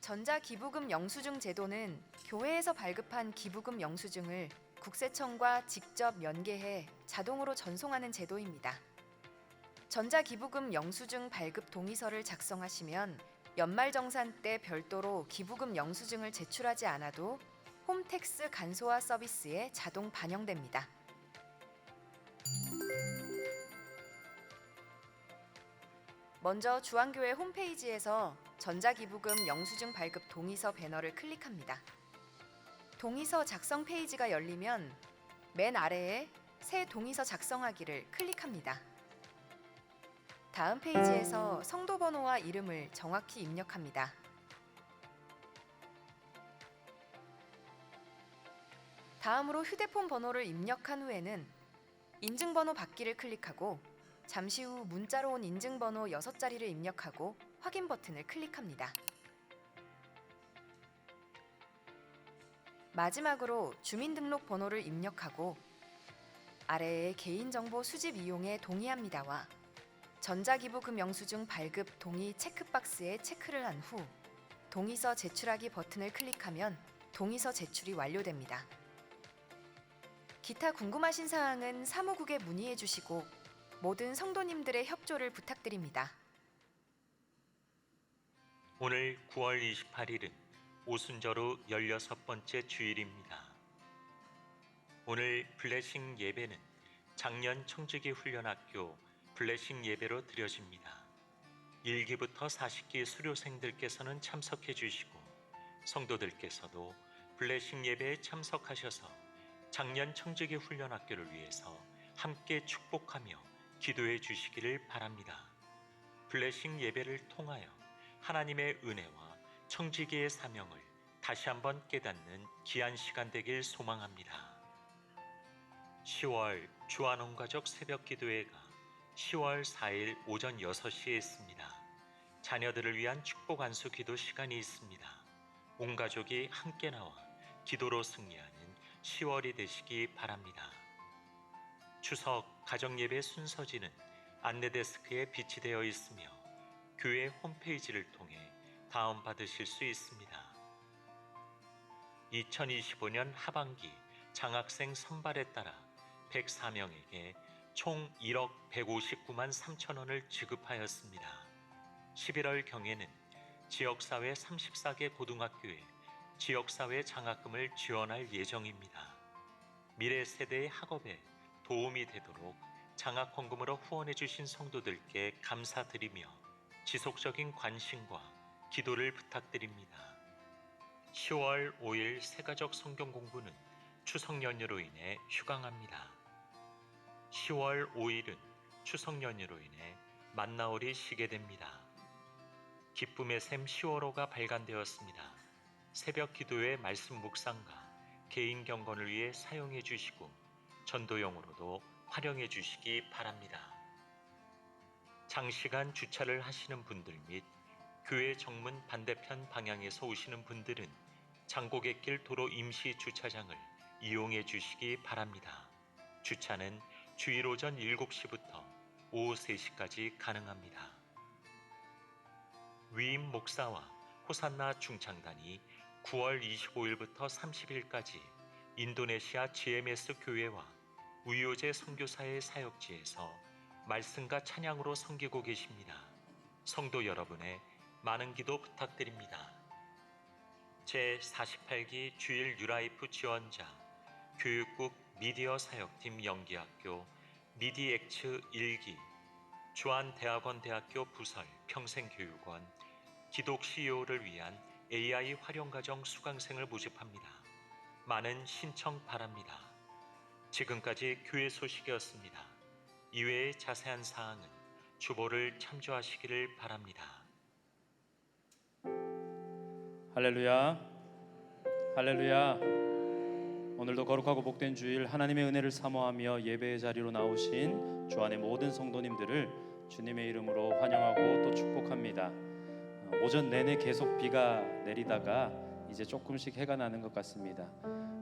전자기부금 영수증 제도는 교회에서 발급한 기부금 영수증을 국세청과 직접 연계해 자동으로 전송하는 제도입니다. 전자기부금 영수증 발급 동의서를 작성하시면 연말정산 때 별도로 기부금 영수증을 제출하지 않아도 홈택스 간소화 서비스에 자동 반영됩니다. 먼저 주안교회 홈페이지에서 전자기부금 영수증 발급 동의서 배너를 클릭합니다. 동의서 작성 페이지가 열리면 맨 아래에 새 동의서 작성하기를 클릭합니다. 다음 페이지에서 성도 번호와 이름을 정확히 입력합니다. 다음으로 휴대폰 번호를 입력한 후에는 인증번호 받기를 클릭하고 잠시 후 문자로 온 인증번호 6자리를 입력하고 확인 버튼을 클릭합니다. 마지막으로 주민등록번호를 입력하고 아래에 개인정보 수집 이용에 동의합니다와 전자기부금 영수증 발급 동의 체크박스에 체크를 한 후 동의서 제출하기 버튼을 클릭하면 동의서 제출이 완료됩니다. 기타 궁금하신 사항은 사무국에 문의해 주시고 모든 성도님들의 협조를 부탁드립니다. 오늘 9월 28일은 오순절 후 16번째 주일입니다. 오늘 블레싱 예배는 작년 청지기 훈련학교 블레싱 예배로 드려집니다. 1기부터 40기 수료생들께서는 참석해 주시고 성도들께서도 블레싱 예배에 참석하셔서 작년 청지기 훈련학교를 위해서 함께 축복하며 기도해 주시기를 바랍니다. 블레싱 예배를 통하여 하나님의 은혜와 청지기의 사명을 다시 한번 깨닫는 귀한 시간 되길 소망합니다. 10월 주안온가족 새벽기도회가 10월 4일 오전 6시에 있습니다. 자녀들을 위한 축복 안수 기도 시간이 있습니다. 온 가족이 함께 나와 기도로 승리하는 10월이 되시기 바랍니다. 추석 가정예배 순서지는 안내데스크에 비치되어 있으며 교회 홈페이지를 통해 다운받으실 수 있습니다. 2025년 하반기 장학생 선발에 따라 104명에게 총 1억 159만 3천 원을 지급하였습니다. 11월 경에는 지역사회 34개 고등학교에 지역사회 장학금을 지원할 예정입니다. 미래 세대의 학업에 도움이 되도록 장학헌금으로 후원해 주신 성도들께 감사드리며 지속적인 관심과 기도를 부탁드립니다. 10월 5일 새가족 성경 공부는 추석 연휴로 인해 휴강합니다. 10월 5일은 추석 연휴로 인해 만나올이 쉬게 됩니다. 기쁨의 샘 10월호가 발간되었습니다. 새벽 기도의 말씀 묵상과 개인 경건을 위해 사용해 주시고 전도용으로도 활용해 주시기 바랍니다. 장시간 주차를 하시는 분들 및 교회 정문 반대편 방향에서 오시는 분들은 장고객길 도로 임시 주차장을 이용해 주시기 바랍니다. 주차는 주일 오전 7시부터 오후 3시까지 가능합니다. 위임 목사와 호산나 중창단이 9월 25일부터 30일까지 인도네시아 GMS 교회와 우이오제 선교사의 사역지에서 말씀과 찬양으로 섬기고 계십니다. 성도 여러분의 많은 기도 부탁드립니다. 제48기 주일 뉴라이프 지원자 교육국 미디어 사역팀 연기학교 미디엑츠 1기 주안대학원대학교 부설 평생교육원 기독 CEO를 위한 AI 활용가정 수강생을 모집합니다. 많은 신청 바랍니다. 지금까지 교회 소식이었습니다. 이외의 자세한 사항은 주보를 참조하시기를 바랍니다. 할렐루야, 할렐루야. 오늘도 거룩하고 복된 주일 하나님의 은혜를 사모하며 예배의 자리로 나오신 주안의 모든 성도님들을 주님의 이름으로 환영하고 또 축복합니다. 오전 내내 계속 비가 내리다가 이제 조금씩 해가 나는 것 같습니다.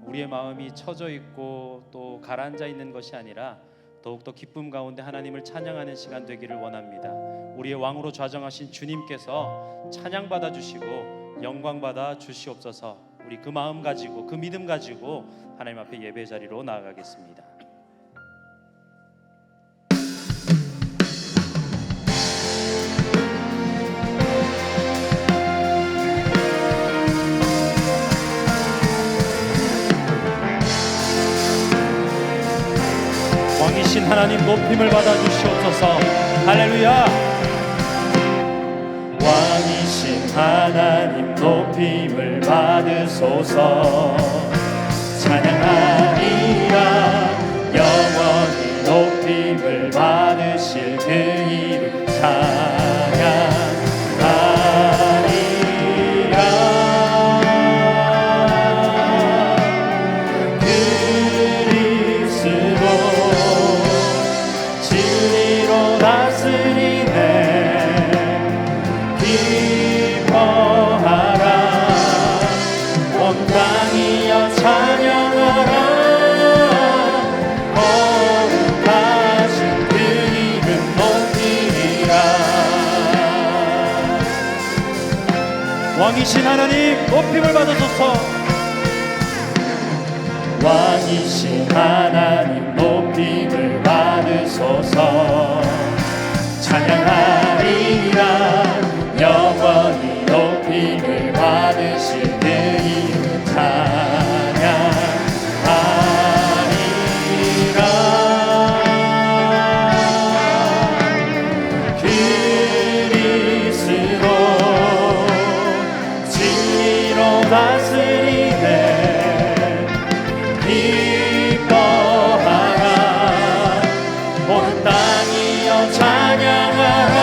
우리의 마음이 처져 있고 또 가라앉아 있는 것이 아니라 더욱더 기쁨 가운데 하나님을 찬양하는 시간 되기를 원합니다. 우리의 왕으로 좌정하신 주님께서 찬양 받아주시고 영광 받아 주시옵소서. 우리 그 마음 가지고 그 믿음 가지고 하나님 앞에 예배 자리로 나아가겠습니다. 왕이신 하나님 높임을 받아 주시옵소서. 할렐루야. 왕이신 하나님 높임을 받으소서. 찬양하리라. 영원히 높임을 받으실 그 이름 찬양하리라. 그리스도 진리로 다스리네. 기뻐하라. 온 땅이여 찬양하라. 거룩하신 그 이름 높이리라. 왕이신 하나님 높임을 받으소서. 왕이신 하나님 높임을 받으소서. 찬양하리라. 영원히 높임을 받으실 그 이름 찬양하리라. 그리스도 진리로 다스리네. 기뻐하라. 온 땅이여 찬양하라.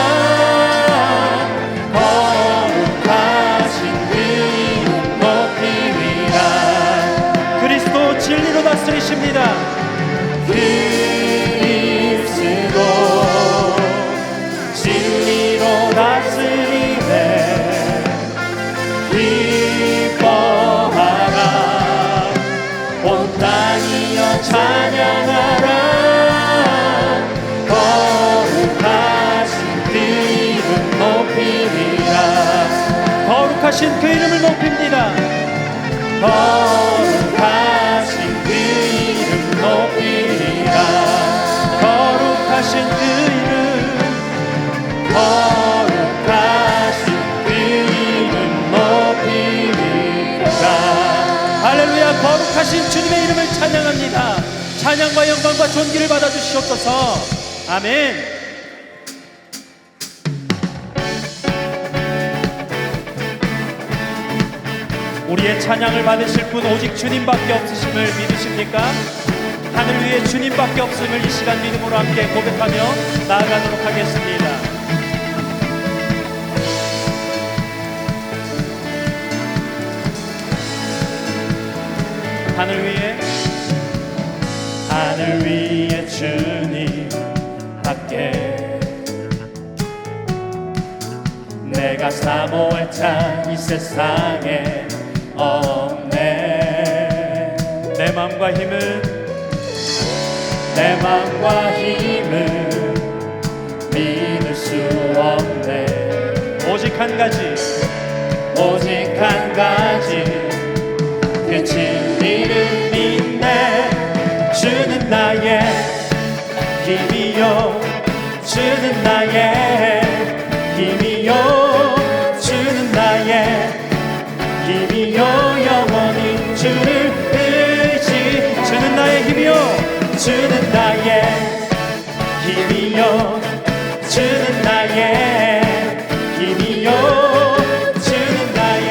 진리로 다스리십니다. 그리스도 진리로 다스리네. 기뻐하라. 온 땅이여 찬양하라. 거룩하신 그 이름 높이리라. 거룩하신 그 이름을 높입니다. 거룩하신 그 이름 높이리라. 거룩하신 그 이름. 거룩하신 그 이름 높이리라. 할렐루야. 거룩하신 주님의 이름을 찬양합니다. 찬양과 영광과 존귀를 받아 주시옵소서. 아멘. 우리의 찬양을 받으실 분 오직 주님밖에 없으심을 믿으십니까? 하늘 위에 주님밖에 없음을 이 시간 믿음으로 함께 고백하며 나아가도록 하겠습니다. 하늘 위에 주님밖에 내가 사모할 자 이 세상에 없네. 내 맘과 힘은 믿을 수 없네. 오직 한 가지 그 진리를 믿네. 주는 나의 힘이요. 주는 나의 힘이요. 주는 나의 힘이요. 영원히 주를 의지. 주는 나의 힘이요. 주는 나의 힘이요. 주는 나의 힘이요. 주는 나의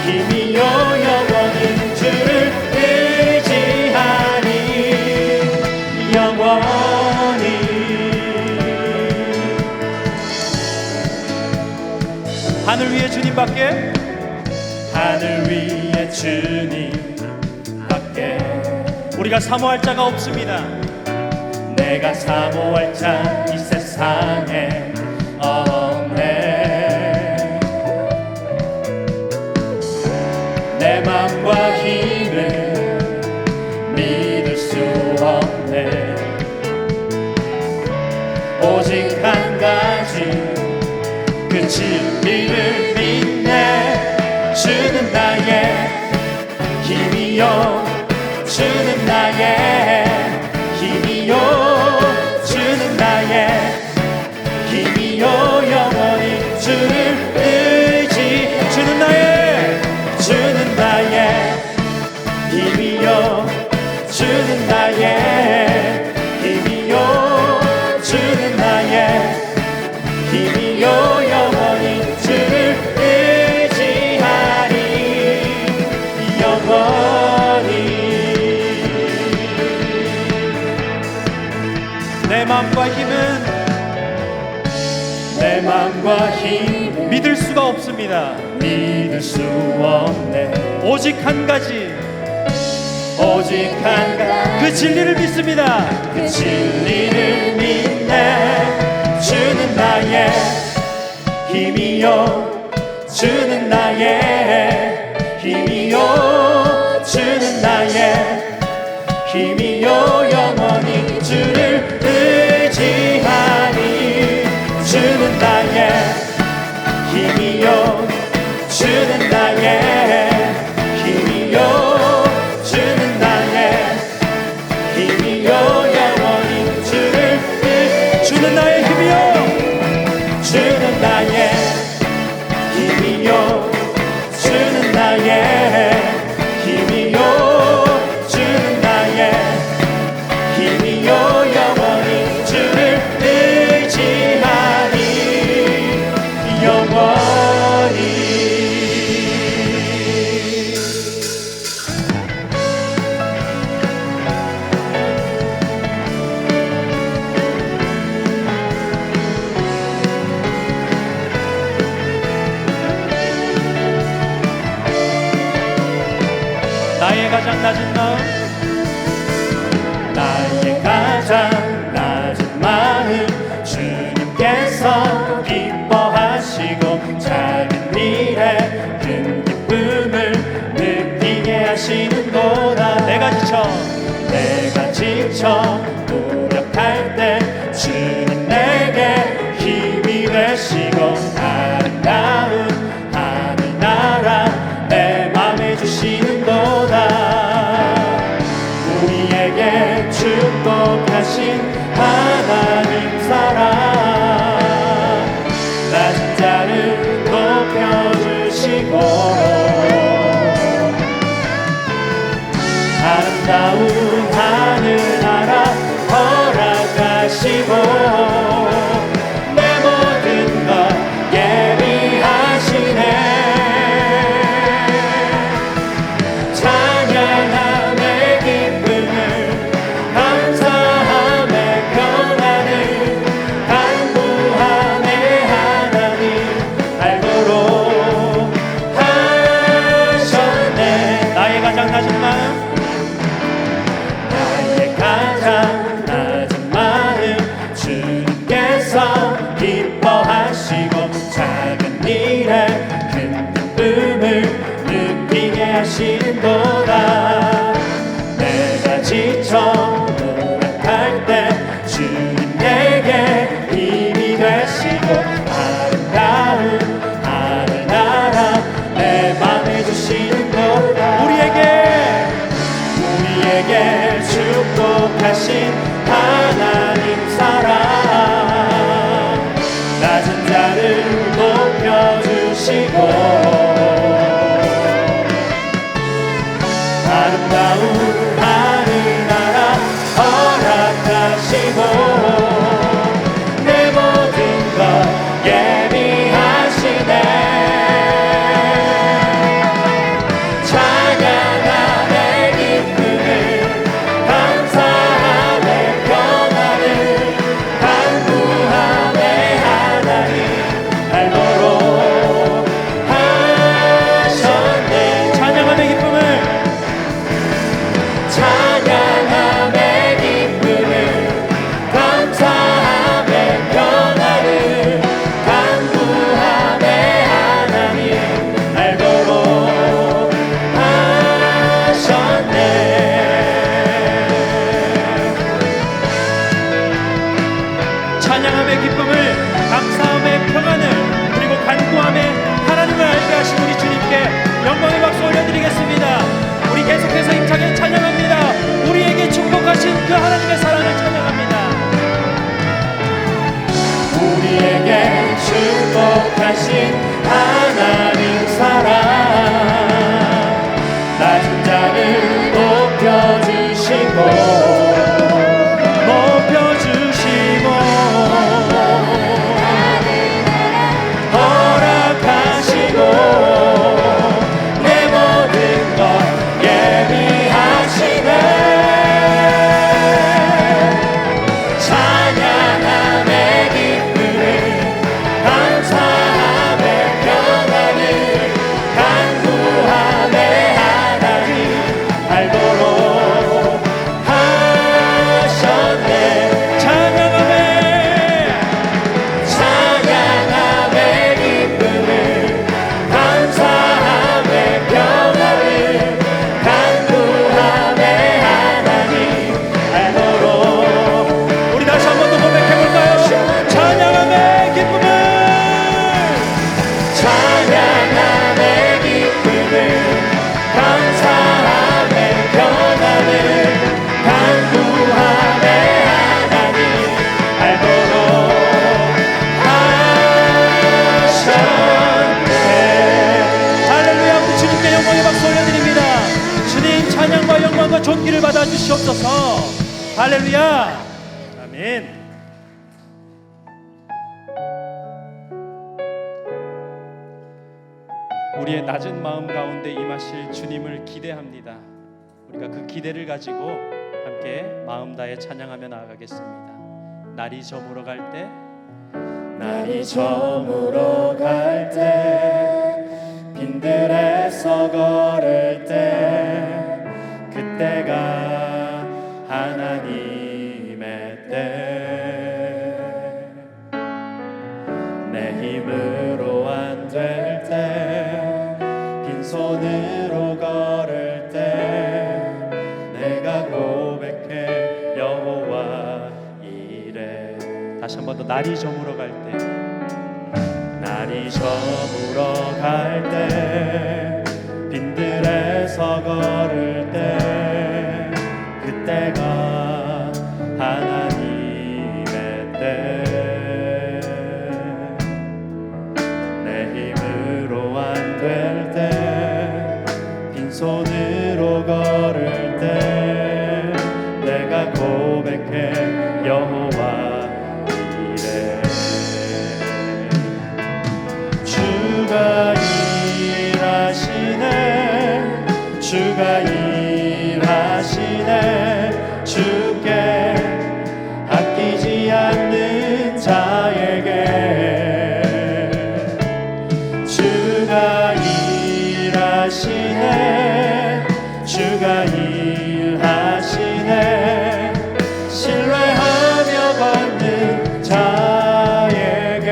힘이요. 영원히 주를 의지하니. 영원히. 하늘 위에 주님밖에 우리가 사모할 자가 없습니다. 내가 사모할 자 이 세상에 없네. 내 맘과 힘을 믿을 수 없네. 오직 한 가지 그 진리를 빛내 주는 나의 힘이요 주는 나의 힘이요 주는 나의 힘이요 영원히 주를 의지 주는 나의 힘이요 주는 나의 힘이요 주는 나의 힘이요 영원히 주를 의지하리 영원히 내 맘과 힘 믿을 수가 없습니다. 믿을 수 없네. 오직 한 가지 그 진리를 믿습니다. 그 진리를 믿네 주는 나의 힘이요 주는 나의 힘이요 주는 나의 힘이요 영원히 주를 의지하니 주는 나의 힘이요 주는 나의 힘이요 주는 나의 힘이요 영원히 주를 주는 나의 힘이요 주는 나의 힘이요 주는 나의 힘이요 주는 나의 힘이요 영원히 주를 의지하니 영원히 나의 가장 낮은 마음 주님께서 기뻐하시고 작은 일에 큰 기쁨을 느끼게 하시는도다. 내가 지쳐 무력할 때 주님 내게 힘이 되시고 아름다운 하늘나라 내 맘에 주시는도다. 우리에게 축복하신 하나님 사랑 낮은 자를 높여주시고 아름다운 하늘나라 허락하시고 내 모든 것 예비하시네. 찬양함의 기쁨을 감사함의 평안을 간구함의 하나님 알고로 하셨네. 나의 가장 낮은 마음 주님께서 기뻐하시고 작은 일에 큰 기쁨을 느끼게 하시는도다. 내가 지쳐 노력할 때 주님 내게 힘이 되시고 아름다운 하늘나라 내 맘에 주시는도다. 우리에게 축복하신 하나님 사랑 낮은 자를 높여주시고 아름다운 하늘나라 허락하시고 내 모든 것 예비하시네. 찬양함의 기쁨을 감사함의 평안을 간구함의 하나님 알도록 하셨네. 찬양함의 기쁨을 감사함의 평안을 간구함의 하나님 알도록 하셨네. 찬양함의 기쁨을 감사함의 평안을 그리고 베푸신 그 하나님의 사랑을 찬양합니다. 우리에게 축복하신 하나님 사랑, 낮은 자를 높여주시고 허락하시고 내 모든 것 예비하시네. 찬양함의 기쁨을, 감사함의 평안을, 간구함의 하나님 알도록 하셨네. 찬양함의 기쁨을, 감사함의 평안을, 간구함의 하나님 알도록. 우리 다시 한 번 더 고백해볼까요? 찬양함의 기쁨을, 찬양함의 기쁨을, 감사함의 평안을, 간구함의 하나님 알도록 하셨네. 할렐루야. 우리 주님께 영광의 박수 올려드립니다. 주님 찬양과 영광과 존귀를 받아주시옵소서. 할렐루야. 아멘. 우리의 낮은 마음 가운데 임하실 주님을 기대합니다. 우리가 그 기대를 가지고 함께 마음 다해 찬양하며 나아가겠습니다. 날이 저물어 갈 때, 날이 저물어 갈 때, 빈들에서 걸을 때, 그때가 하나님의 때. 내 힘으로 안 될 때, 빈손으로 걸을 때, 내가 고백해 여호와 이래. 다시 한 번 더. 날이 저물어 갈 때, 날이 저물어 갈 때, 빈들에서 걸을 때, 그때가 하나님의 때. 내 힘으로 안 될 때, 빈손으로 걸을 때, 내가 고백해 여호와 이래. 주가 일하시네, 주가 일하시네. 주께 아끼지 않는 자에게 주가 일하시네, 주가 일하시네. 신뢰하며 받는 자에게.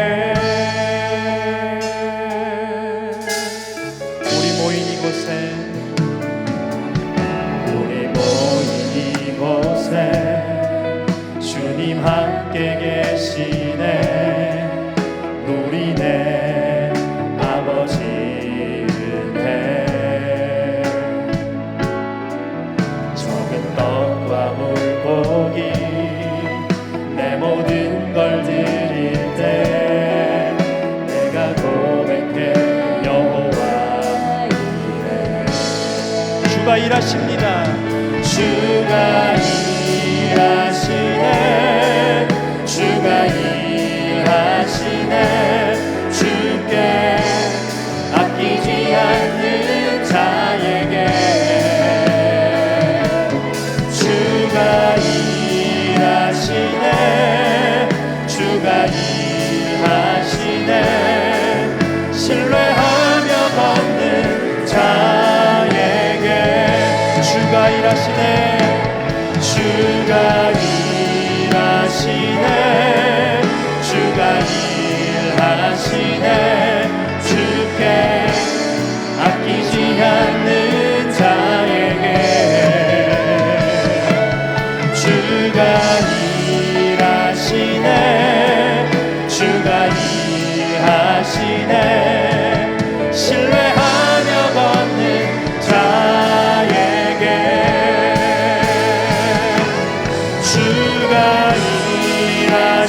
우리 모인 이곳에, 우리 모인 이곳에 주님 함께 계시네. 누리네 아버지 은혜. 적은 떡과 물고기 내 모든 걸 드릴 때, 내가 고백해 여호와 이래. 주가 일하십니다. 주가 일하시네, 주가 일하시네.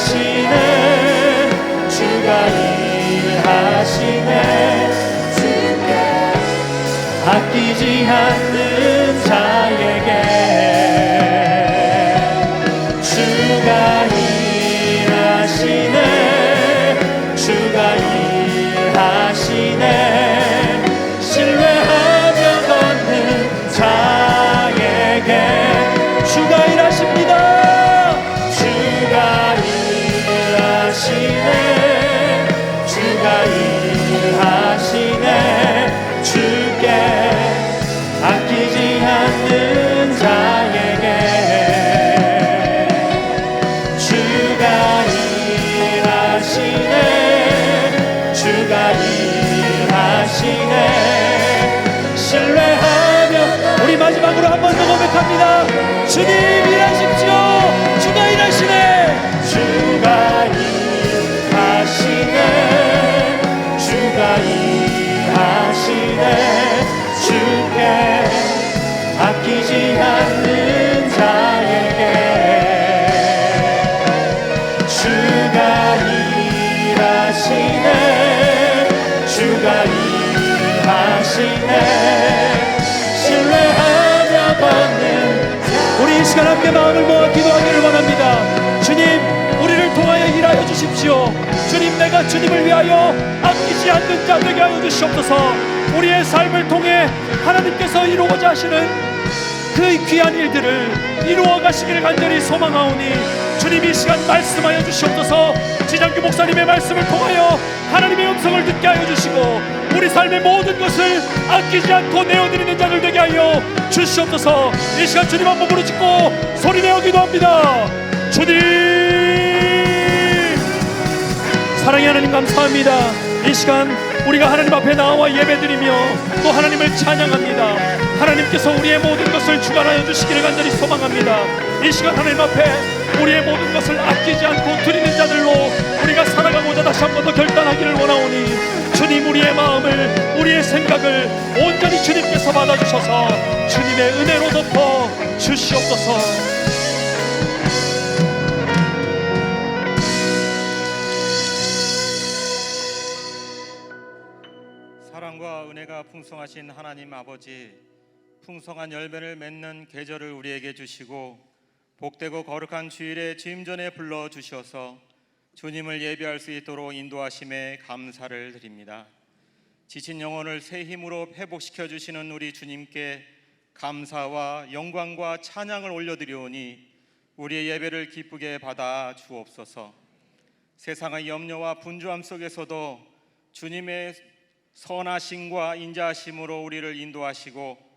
일하시네 주가 일하시네 아끼지 않는 자에게 주가 일하시네 주가 일하시네 신뢰하며 걷는 자에게 주가 일하십니다 주가 일하시네 주가 일하시네 주께 아끼지 않는 자에게 주가 일하시네 주가 일하시네 신뢰하며 우리 마지막으로 한 번 더 고백합니다. 주님 일하십시오. 주가 일하시네 주가 일하시네 주가 일하시네 주께 아끼지 않는 자에게 주가 일하시네 주가 일하시네 신뢰하며 걷는 우리 이 시간 함께 마음을 모아 기도하기를 원합니다. 주님 우리를 통하여 일하여 주십시오. 주님 내가 주님을 위하여 아끼지 않는 자 되게 하여 주시옵소서. 우리의 삶을 통해 하나님께서 이루고자 하시는 그 귀한 일들을 이루어 가시기를 간절히 소망하오니 주님 이 시간 말씀하여 주시옵소서. 지장규 목사님의 말씀을 통하여 하나님의 음성을 듣게 하여 주시고 우리 삶의 모든 것을 아끼지 않고 내어드리는 자들 되게 하여 주시옵소서. 이 시간 주님 한 번 부르짖고 소리내어 기도합니다. 주님 사랑의 하나님 감사합니다. 이 시간 우리가 하나님 앞에 나와 예배드리며 또 하나님을 찬양합니다. 하나님께서 우리의 모든 것을 주관하여 주시기를 간절히 소망합니다. 이 시간 하나님 앞에 우리의 모든 것을 아끼지 않고 드리는 자들로 우리가 살아가고자 다시 한 번 더 결단하기를 원하오니 주님 우리의 마음을 우리의 생각을 온전히 주님께서 받아주셔서 주님의 은혜로 덮어 주시옵소서. 사랑과 은혜가 풍성하신 하나님 아버지, 풍성한 열매를 맺는 계절을 우리에게 주시고 복되고 거룩한 주일에 주임 전에 불러 주셔서 주님을 예배할 수 있도록 인도하심에 감사를 드립니다. 지친 영혼을 새 힘으로 회복시켜 주시는 우리 주님께 감사와 영광과 찬양을 올려드리오니 우리의 예배를 기쁘게 받아 주옵소서. 세상의 염려와 분주함 속에서도 주님의 선하심과 인자하심으로 우리를 인도하시고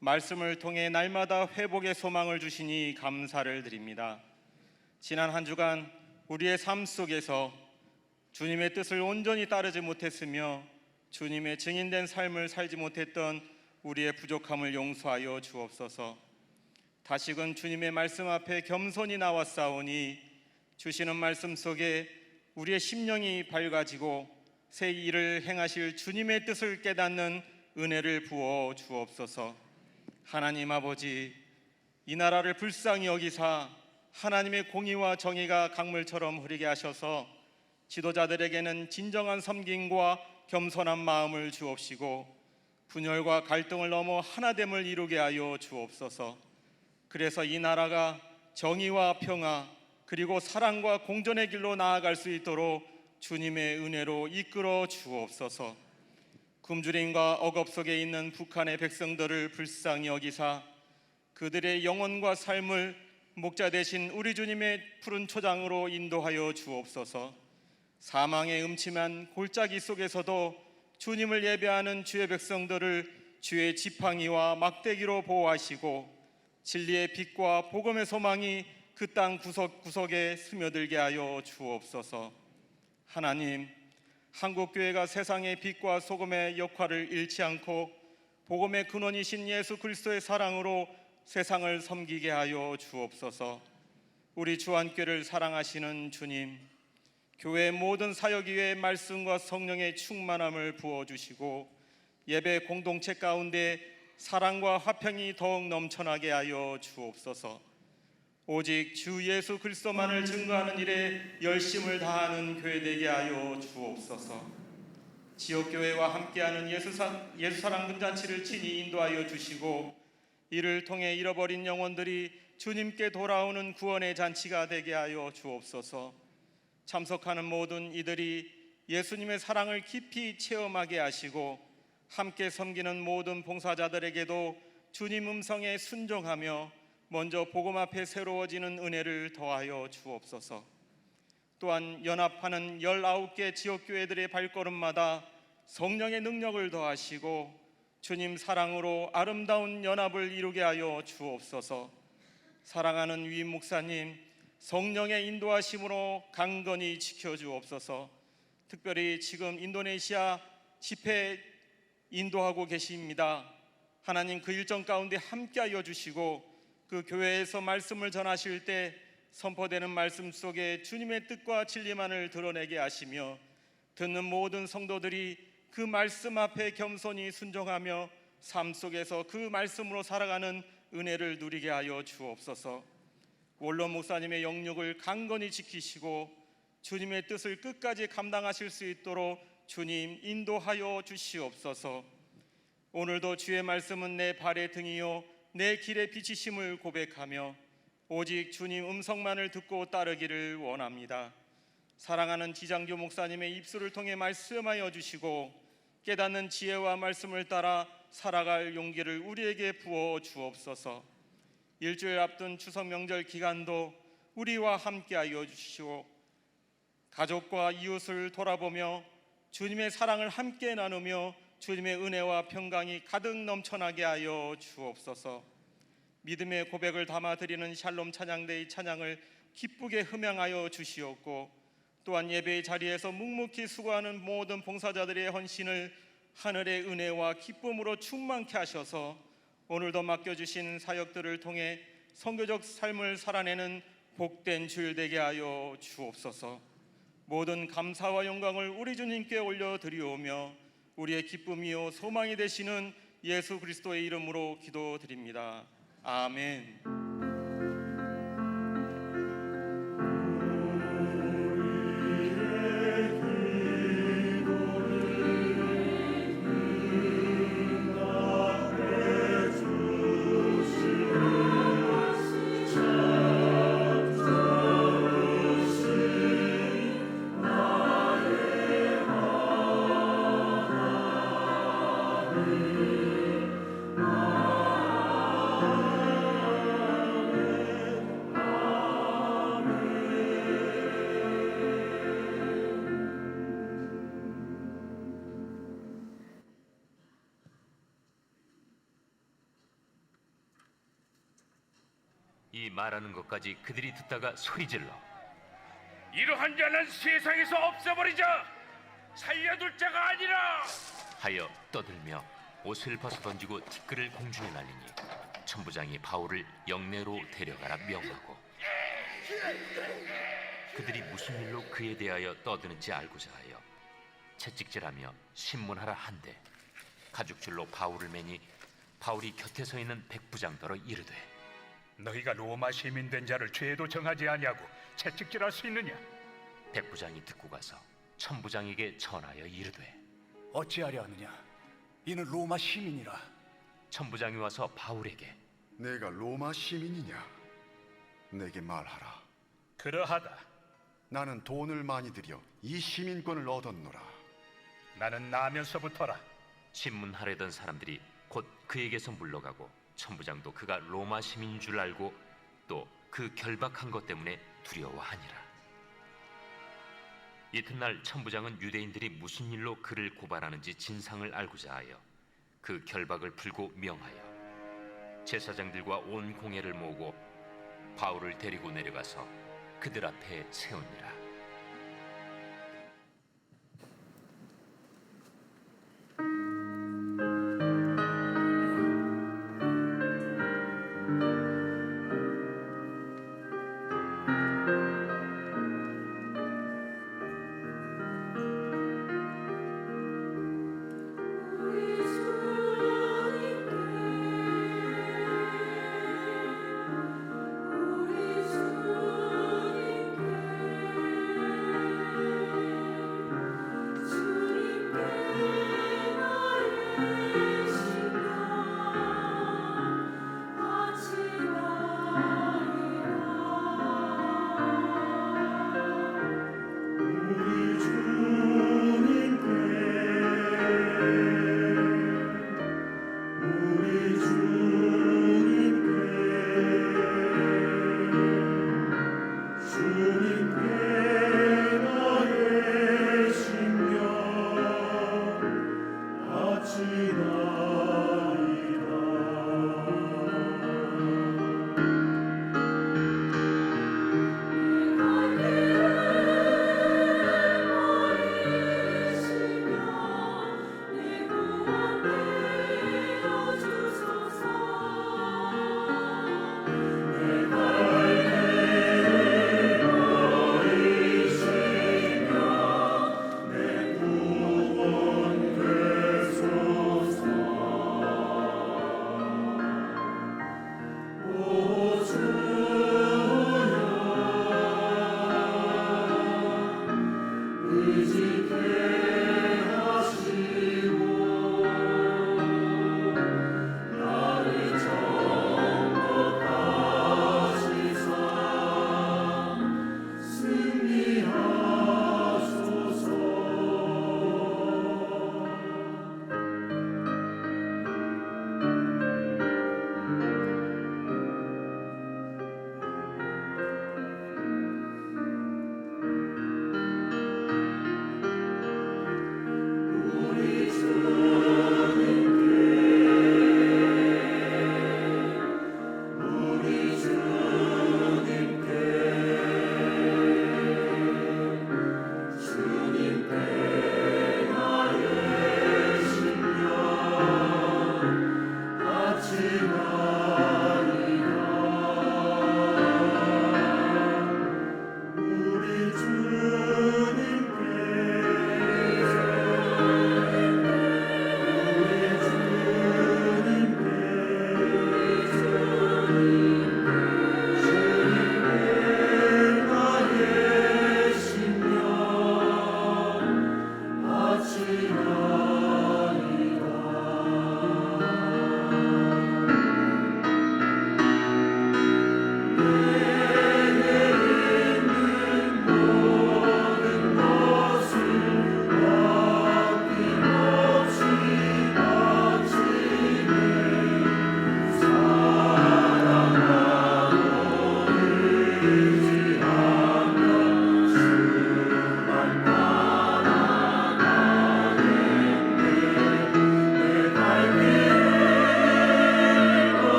말씀을 통해 날마다 회복의 소망을 주시니 감사를 드립니다. 지난 한 주간 우리의 삶 속에서 주님의 뜻을 온전히 따르지 못했으며 주님의 증인된 삶을 살지 못했던 우리의 부족함을 용서하여 주옵소서. 다시금 주님의 말씀 앞에 겸손히 나왔사오니 주시는 말씀 속에 우리의 심령이 밝아지고 새 일을 행하실 주님의 뜻을 깨닫는 은혜를 부어 주옵소서. 하나님 아버지, 이 나라를 불쌍히 여기사 하나님의 공의와 정의가 강물처럼 흐르게 하셔서 지도자들에게는 진정한 섬김과 겸손한 마음을 주옵시고 분열과 갈등을 넘어 하나됨을 이루게 하여 주옵소서. 그래서 이 나라가 정의와 평화 그리고 사랑과 공존의 길로 나아갈 수 있도록 주님의 은혜로 이끌어 주옵소서. 굶주림과 억압 속에 있는 북한의 백성들을 불쌍히 여기사 그들의 영혼과 삶을 목자 되신 우리 주님의 푸른 초장으로 인도하여 주옵소서. 사망의 음침한 골짜기 속에서도 주님을 예배하는 주의 백성들을 주의 지팡이와 막대기로 보호하시고 진리의 빛과 복음의 소망이 그 땅 구석구석에 스며들게 하여 주옵소서. 하나님, 한국교회가 세상의 빛과 소금의 역할을 잃지 않고 복음의 근원이신 예수 그리스도의 사랑으로 세상을 섬기게 하여 주옵소서. 우리 주한교회를 사랑하시는 주님, 교회의 모든 사역 위에 말씀과 성령의 충만함을 부어주시고 예배 공동체 가운데 사랑과 화평이 더욱 넘쳐나게 하여 주옵소서. 오직 주 예수 그리스도만을 증거하는 일에 열심을 다하는 교회 되게 하여 주옵소서. 지역교회와 함께하는 예수사랑 금잔치를 친히 인도하여 주시고 이를 통해 잃어버린 영혼들이 주님께 돌아오는 구원의 잔치가 되게 하여 주옵소서. 참석하는 모든 이들이 예수님의 사랑을 깊이 체험하게 하시고 함께 섬기는 모든 봉사자들에게도 주님 음성에 순종하며 먼저 복음 앞에 새로워지는 은혜를 더하여 주옵소서. 또한 연합하는 19개 지역교회들의 발걸음마다 성령의 능력을 더하시고 주님 사랑으로 아름다운 연합을 이루게 하여 주옵소서. 사랑하는 위임 목사님, 성령의 인도하심으로 강건히 지켜주옵소서. 특별히 지금 인도네시아 집회 인도하고 계십니다. 하나님 그 일정 가운데 함께하여 주시고 그 교회에서 말씀을 전하실 때 선포되는 말씀 속에 주님의 뜻과 진리만을 드러내게 하시며 듣는 모든 성도들이 그 말씀 앞에 겸손히 순종하며 삶 속에서 그 말씀으로 살아가는 은혜를 누리게 하여 주옵소서. 원로 목사님의 영육을 강건히 지키시고 주님의 뜻을 끝까지 감당하실 수 있도록 주님 인도하여 주시옵소서. 오늘도 주의 말씀은 내 발의 등이요 내 길의 빛이심을 고백하며 오직 주님 음성만을 듣고 따르기를 원합니다. 사랑하는 지장교 목사님의 입술을 통해 말씀하여 주시고 깨닫는 지혜와 말씀을 따라 살아갈 용기를 우리에게 부어 주옵소서. 일주일 앞둔 추석 명절 기간도 우리와 함께하여 주시오. 가족과 이웃을 돌아보며 주님의 사랑을 함께 나누며 주님의 은혜와 평강이 가득 넘쳐나게 하여 주옵소서. 믿음의 고백을 담아드리는 샬롬 찬양대의 찬양을 기쁘게 흠양하여 주시옵고 또한 예배의 자리에서 묵묵히 수고하는 모든 봉사자들의 헌신을 하늘의 은혜와 기쁨으로 충만케 하셔서 오늘도 맡겨주신 사역들을 통해 선교적 삶을 살아내는 복된 주일 되게 하여 주옵소서. 모든 감사와 영광을 우리 주님께 올려드리오며 우리의 기쁨이요 소망이 되시는 예수 그리스도의 이름으로 기도드립니다. 아멘. 이 말하는 것까지 그들이 듣다가 소리질러 이러한 자는 세상에서 없애버리자. 살려둘 자가 아니라 하여 떠들며 옷을 벗어 던지고 티끌을 공중에 날리니 천부장이 바울을 영내로 데려가라 명하고 그들이 무슨 일로 그에 대하여 떠드는지 알고자 하여 채찍질하며 신문하라 한데 가죽줄로 바울을 매니 바울이 곁에 서 있는 백부장더러 이르되 너희가 로마 시민 된 자를 죄도 정하지 아니하고 채찍질할 수 있느냐? 백부장이 듣고 가서 천부장에게 전하여 이르되 어찌하려 하느냐? 이는 로마 시민이라. 천부장이 와서 바울에게 내가 로마 시민이냐? 내게 말하라. 그러하다. 나는 돈을 많이 들여 이 시민권을 얻었노라. 나는 나면서부터라. 신문하려던 사람들이 곧 그에게서 물러가고 천부장도 그가 로마 시민인 줄 알고 또 그 결박한 것 때문에 두려워하니라. 이튿날 천부장은 유대인들이 무슨 일로 그를 고발하는지 진상을 알고자 하여 그 결박을 풀고 명하여 제사장들과 온 공회를 모으고 바울을 데리고 내려가서 그들 앞에 세우니라. 우리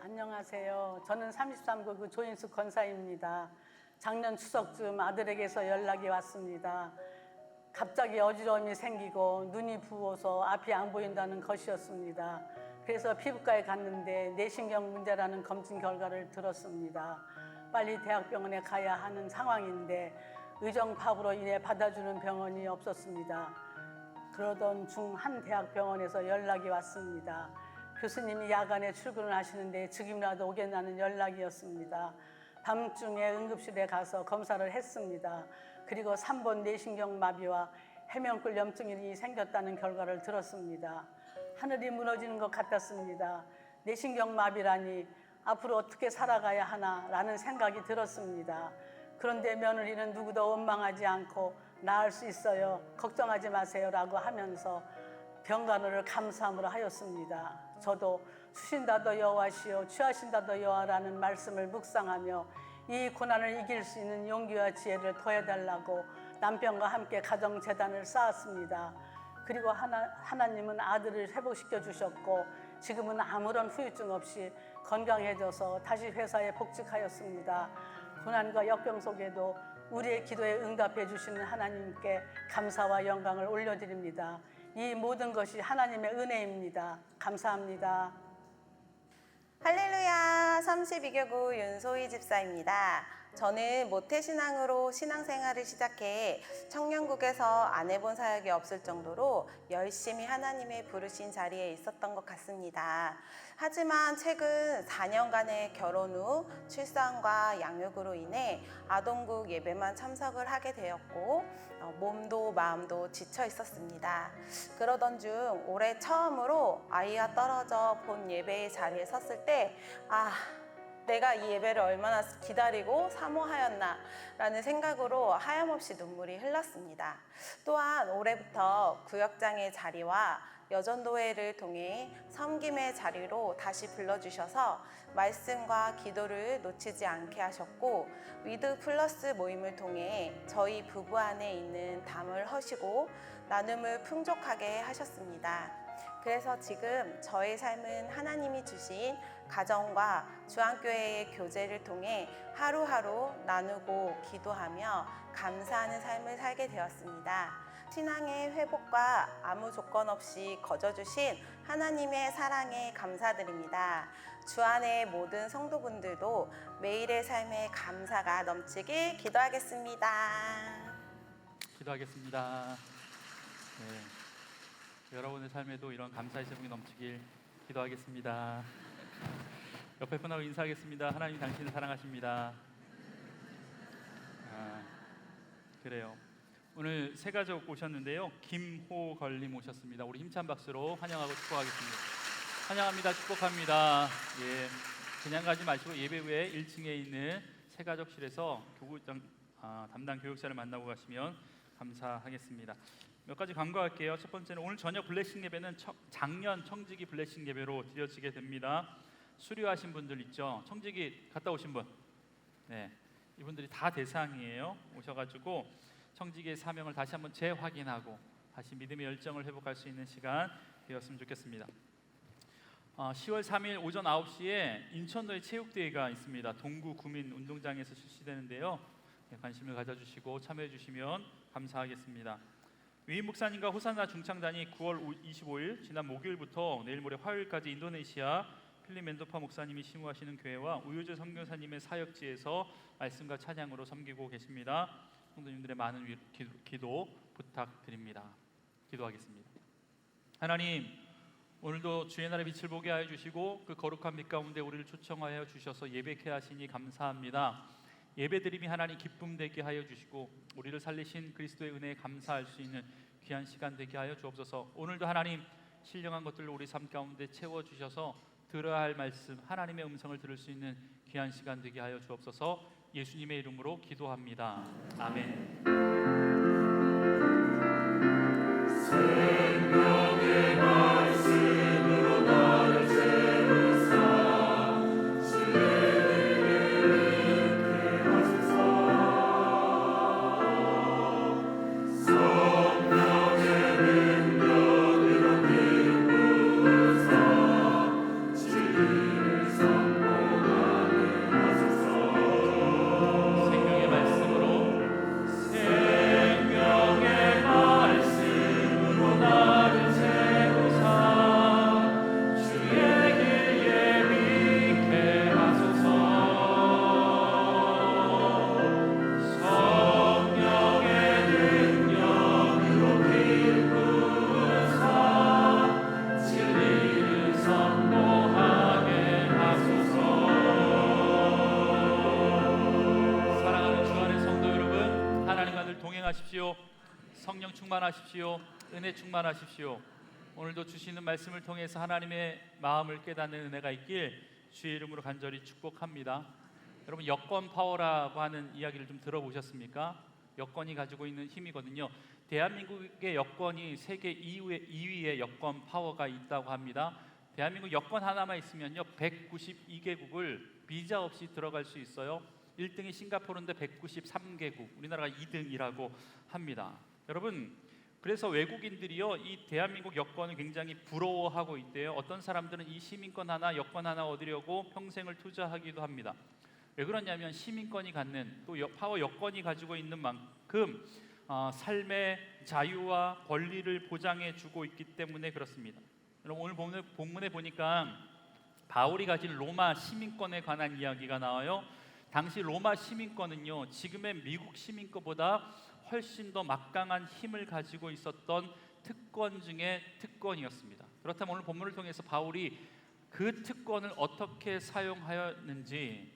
안녕하세요. 저는 33구 조인숙 권사입니다. 작년 추석쯤 아들에게서 연락이 왔습니다. 갑자기 어지러움이 생기고 눈이 부어서 앞이 안 보인다는 것이었습니다. 그래서 피부과에 갔는데 뇌신경 문제라는 검진 결과를 들었습니다. 빨리 대학병원에 가야 하는 상황인데 의정 파업으로 인해 받아주는 병원이 없었습니다. 그러던 중 한 대학병원에서 연락이 왔습니다. 교수님이 야간에 출근을 하시는데 지금이라도 오겠다는 연락이었습니다. 밤중에 응급실에 가서 검사를 했습니다. 그리고 3번 뇌신경 마비와 해면골 염증이 생겼다는 결과를 들었습니다. 하늘이 무너지는 것 같았습니다. 뇌신경 마비라니 앞으로 어떻게 살아가야 하나라는 생각이 들었습니다. 그런데 며느리는 누구도 원망하지 않고 나을 수 있어요. 걱정하지 마세요라고 하면서 병간호를 감사함으로 하였습니다. 저도 추신다도 여호와시오 취하신다도 여호와라는 말씀을 묵상하며 이 고난을 이길 수 있는 용기와 지혜를 더해달라고 남편과 함께 가정재단을 쌓았습니다. 그리고 하나님은 아들을 회복시켜 주셨고 지금은 아무런 후유증 없이 건강해져서 다시 회사에 복직하였습니다. 고난과 역경 속에도 우리의 기도에 응답해 주시는 하나님께 감사와 영광을 올려드립니다. 이 모든 것이 하나님의 은혜입니다. 감사합니다. 할렐루야. 32교구 윤소희 집사입니다. 저는 모태신앙으로 신앙생활을 시작해 청년국에서 안 해본 사역이 없을 정도로 열심히 하나님의 부르신 자리에 있었던 것 같습니다. 하지만 최근 4년간의 결혼 후 출산과 양육으로 인해 아동국 예배만 참석을 하게 되었고 몸도 마음도 지쳐 있었습니다. 그러던 중 올해 처음으로 아이와 떨어져 본 예배의 자리에 섰을 때 내가 이 예배를 얼마나 기다리고 사모하였나 라는 생각으로 하염없이 눈물이 흘렀습니다. 또한 올해부터 구역장의 자리와 여전도회를 통해 섬김의 자리로 다시 불러주셔서 말씀과 기도를 놓치지 않게 하셨고 위드 플러스 모임을 통해 저희 부부 안에 있는 담을 허시고 나눔을 풍족하게 하셨습니다. 그래서 지금 저의 삶은 하나님이 주신 가정과 주안교회의 교제를 통해 하루하루 나누고 기도하며 감사하는 삶을 살게 되었습니다. 신앙의 회복과 아무 조건 없이 거저주신 하나님의 사랑에 감사드립니다. 주안의 모든 성도분들도 매일의 삶에 감사가 넘치길 기도하겠습니다. 기도하겠습니다. 네. 여러분의 삶에도 이런 감사의 제목이 넘치길 기도하겠습니다. 옆에 분하고 인사하겠습니다. 하나님 당신을 사랑하십니다. 그래요. 오늘 세 가족 오셨는데요. 김호걸님 오셨습니다. 우리 힘찬 박수로 환영하고 축복하겠습니다. 환영합니다. 축복합니다. 예, 그냥 가지 마시고 예배 후에 1층에 있는 세 가족실에서 교구장 담당 교육자를 만나고 가시면 감사하겠습니다. 몇 가지 광고할게요. 첫 번째는 오늘 저녁 블레싱 예배는 작년 청지기 블레싱 예배로 드려지게 됩니다. 수료하신 분들 있죠? 청지기 갔다 오신 분, 네, 이분들이 다 대상이에요. 오셔가지고 청지기의 사명을 다시 한번 재확인하고 다시 믿음의 열정을 회복할 수 있는 시간 되었으면 좋겠습니다. 10월 3일 오전 9시에 인천도에 체육대회가 있습니다. 동구 구민 운동장에서 실시되는데요. 네, 관심을 가져주시고 참여해 주시면 감사하겠습니다. 위임 목사님과 호산나 중창단이 9월 25일 지난 목요일부터 내일 모레 화요일까지 인도네시아 필립 멘도파 목사님이 심우하시는 교회와 우효재 선교사님의 사역지에서 말씀과 찬양으로 섬기고 계십니다. 성도님들의 많은 기도 부탁드립니다. 기도하겠습니다. 하나님, 오늘도 주의 날의 빛을 보게 하여 주시고 그 거룩한 빛 가운데 우리를 초청하여 주셔서 예배케 하시니 감사합니다. 예배드림이 하나님 기쁨 되게 하여 주시고 우리를 살리신 그리스도의 은혜에 감사할 수 있는 귀한 시간 되게 하여 주옵소서. 오늘도 하나님 신령한 것들로 우리 삶 가운데 채워주셔서 들어야 할 말씀, 하나님의 음성을 들을 수 있는 귀한 시간 되게 하여 주옵소서. 예수님의 이름으로 기도합니다. 아멘. 생명의 말씀으로 나를 채우사 주의 성령의 능력으로 비우사 진리를 선포하게 하소서. 생명의 말씀으로 나를 채우사 주의 길에 믿게 하소서. 성령의 능력으로 비우사 진리를 선포하게 하소서. 사랑하는 주 안의 성도 여러분, 하나님과 늘 동행하십시오. 성령 충만하십시오. 은혜 충만하십시오. 오늘도 주시는 말씀을 통해서 하나님의 마음을 깨닫는 은혜가 있길 주의 이름으로 간절히 축복합니다. 여러분, 여권 파워라고 하는 이야기를 좀 들어보셨습니까? 여권이 가지고 있는 힘이거든요. 대한민국의 여권이 세계 2위의 여권 파워가 있다고 합니다. 대한민국 여권 하나만 있으면요 192개국을 비자 없이 들어갈 수 있어요. 1등이 싱가포르인데 193개국, 우리나라가 2등이라고 합니다. 여러분, 그래서 외국인들이요 이 대한민국 여권을 굉장히 부러워하고 있대요. 어떤 사람들은 이 시민권 하나, 여권 하나 얻으려고 평생을 투자하기도 합니다. 왜 그러냐면 시민권이 갖는 또 파워 여권이 가지고 있는 만큼 삶의 자유와 권리를 보장해 주고 있기 때문에 그렇습니다. 여러분, 오늘 본문에 보니까 바울이 가진 로마 시민권에 관한 이야기가 나와요. 당시 로마 시민권은요, 지금의 미국 시민권보다 훨씬 더 막강한 힘을 가지고 있었던 특권 중에 특권이었습니다. 그렇다면 오늘 본문을 통해서 바울이 그 특권을 어떻게 사용하였는지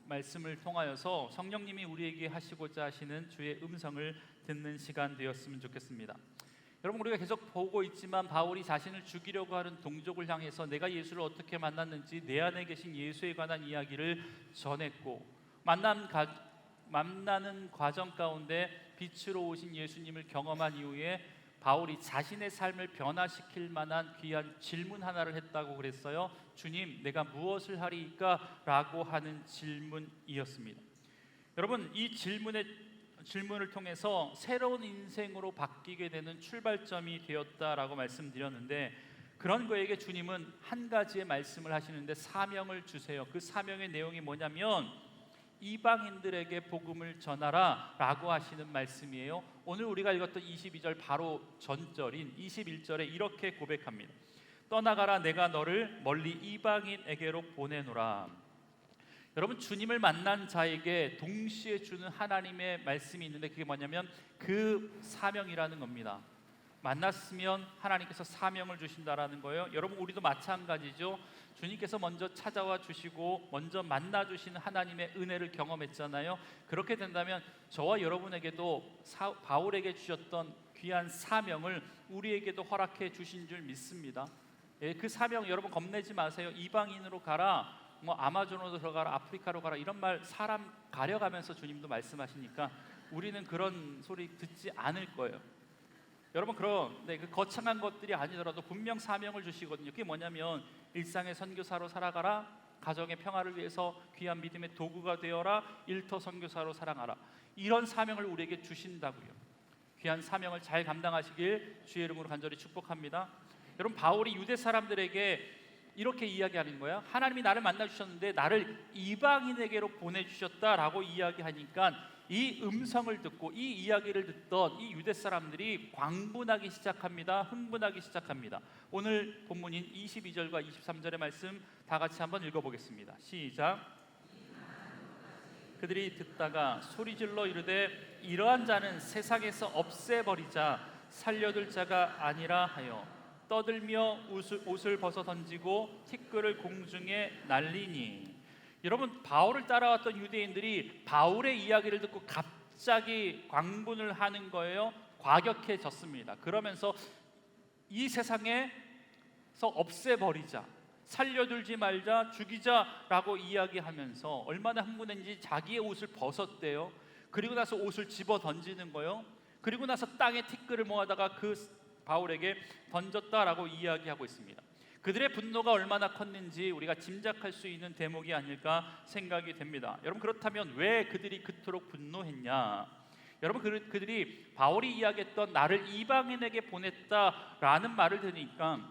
말씀을 통하여서 성령님이 우리에게 하시고자 하시는 주의 음성을 듣는 시간 되었으면 좋겠습니다. 여러분, 우리가 계속 보고 있지만 바울이 자신을 죽이려고 하는 동족을 향해서 내가 예수를 어떻게 만났는지, 내 안에 계신 예수에 관한 이야기를 전했고, 만나는 과정 가운데 빛으로 오신 예수님을 경험한 이후에 바울이 자신의 삶을 변화시킬 만한 귀한 질문 하나를 했다고 그랬어요. 주님, 내가 무엇을 하리이까? 라고 하는 질문이었습니다. 여러분, 이 질문을 통해서 새로운 인생으로 바뀌게 되는 출발점이 되었다라고 말씀드렸는데, 그런 거에게 주님은 한 가지의 말씀을 하시는데 사명을 주세요. 그 사명의 내용이 뭐냐면 이방인들에게 복음을 전하라 라고 하시는 말씀이에요. 오늘 우리가 읽었던 22절 바로 전절인 21절에 이렇게 고백합니다. 떠나가라, 내가 너를 멀리 이방인에게로 보내노라. 여러분, 주님을 만난 자에게 동시에 주는 하나님의 말씀이 있는데 그게 뭐냐면 그 사명이라는 겁니다. 만났으면 하나님께서 사명을 주신다라는 거예요. 여러분, 우리도 마찬가지죠. 주님께서 먼저 찾아와 주시고 먼저 만나 주시는 하나님의 은혜를 경험했잖아요. 그렇게 된다면 저와 여러분에게도 바울에게 주셨던 귀한 사명을 우리에게도 허락해 주신 줄 믿습니다. 그 사명 여러분 겁내지 마세요. 이방인으로 가라, 아마존으로 들어가라, 아프리카로 가라, 이런 말 사람 가려가면서 주님도 말씀하시니까 우리는 그런 소리 듣지 않을 거예요. 여러분, 그런데 그 거창한 것들이 아니더라도 분명 사명을 주시거든요. 그게 뭐냐면 일상의 선교사로 살아가라, 가정의 평화를 위해서 귀한 믿음의 도구가 되어라, 일터 선교사로 살아가라, 이런 사명을 우리에게 주신다고요. 귀한 사명을 잘 감당하시길 주의 이름으로 간절히 축복합니다. 여러분, 바울이 유대 사람들에게 이렇게 이야기하는 거야. 하나님이 나를 만나 주셨는데 나를 이방인에게로 보내주셨다라고 이야기하니까 이 음성을 듣고 이 이야기를 듣던 이 유대 사람들이 광분하기 시작합니다. 흥분하기 시작합니다. 오늘 본문인 22절과 23절의 말씀 다 같이 한번 읽어보겠습니다. 시작. 그들이 듣다가 소리질러 이르되 이러한 자는 세상에서 없애버리자, 살려둘 자가 아니라 하여 떠들며 옷을 벗어 던지고 티끌을 공중에 날리니. 여러분, 바울을 따라왔던 유대인들이 바울의 이야기를 듣고 갑자기 광분을 하는 거예요. 과격해졌습니다. 그러면서 이 세상에서 없애버리자, 살려둘지 말자, 죽이자라고 이야기하면서 얼마나 흥분했는지 자기의 옷을 벗었대요. 그리고 나서 옷을 집어 던지는 거예요. 그리고 나서 땅에 티끌을 모아다가 그 바울에게 던졌다라고 이야기하고 있습니다. 그들의 분노가 얼마나 컸는지 우리가 짐작할 수 있는 대목이 아닐까 생각이 됩니다. 여러분, 그렇다면 왜 그들이 그토록 분노했냐? 여러분, 그들이 바울이 이야기했던 나를 이방인에게 보냈다라는 말을 들으니까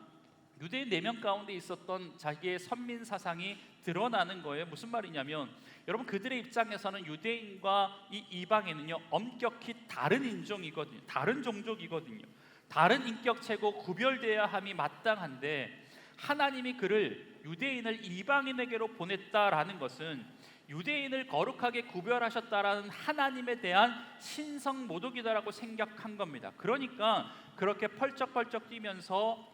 유대인 4명 가운데 있었던 자기의 선민 사상이 드러나는 거예요. 무슨 말이냐면 여러분, 그들의 입장에서는 유대인과 이 이방인은요 엄격히 다른 인종이거든요. 다른 종족이거든요. 다른 인격체고 구별되어야 함이 마땅한데 하나님이 그를 유대인을 이방인에게로 보냈다라는 것은 유대인을 거룩하게 구별하셨다라는 하나님에 대한 신성 모독이다라고 생각한 겁니다. 그러니까 그렇게 펄쩍펄쩍 뛰면서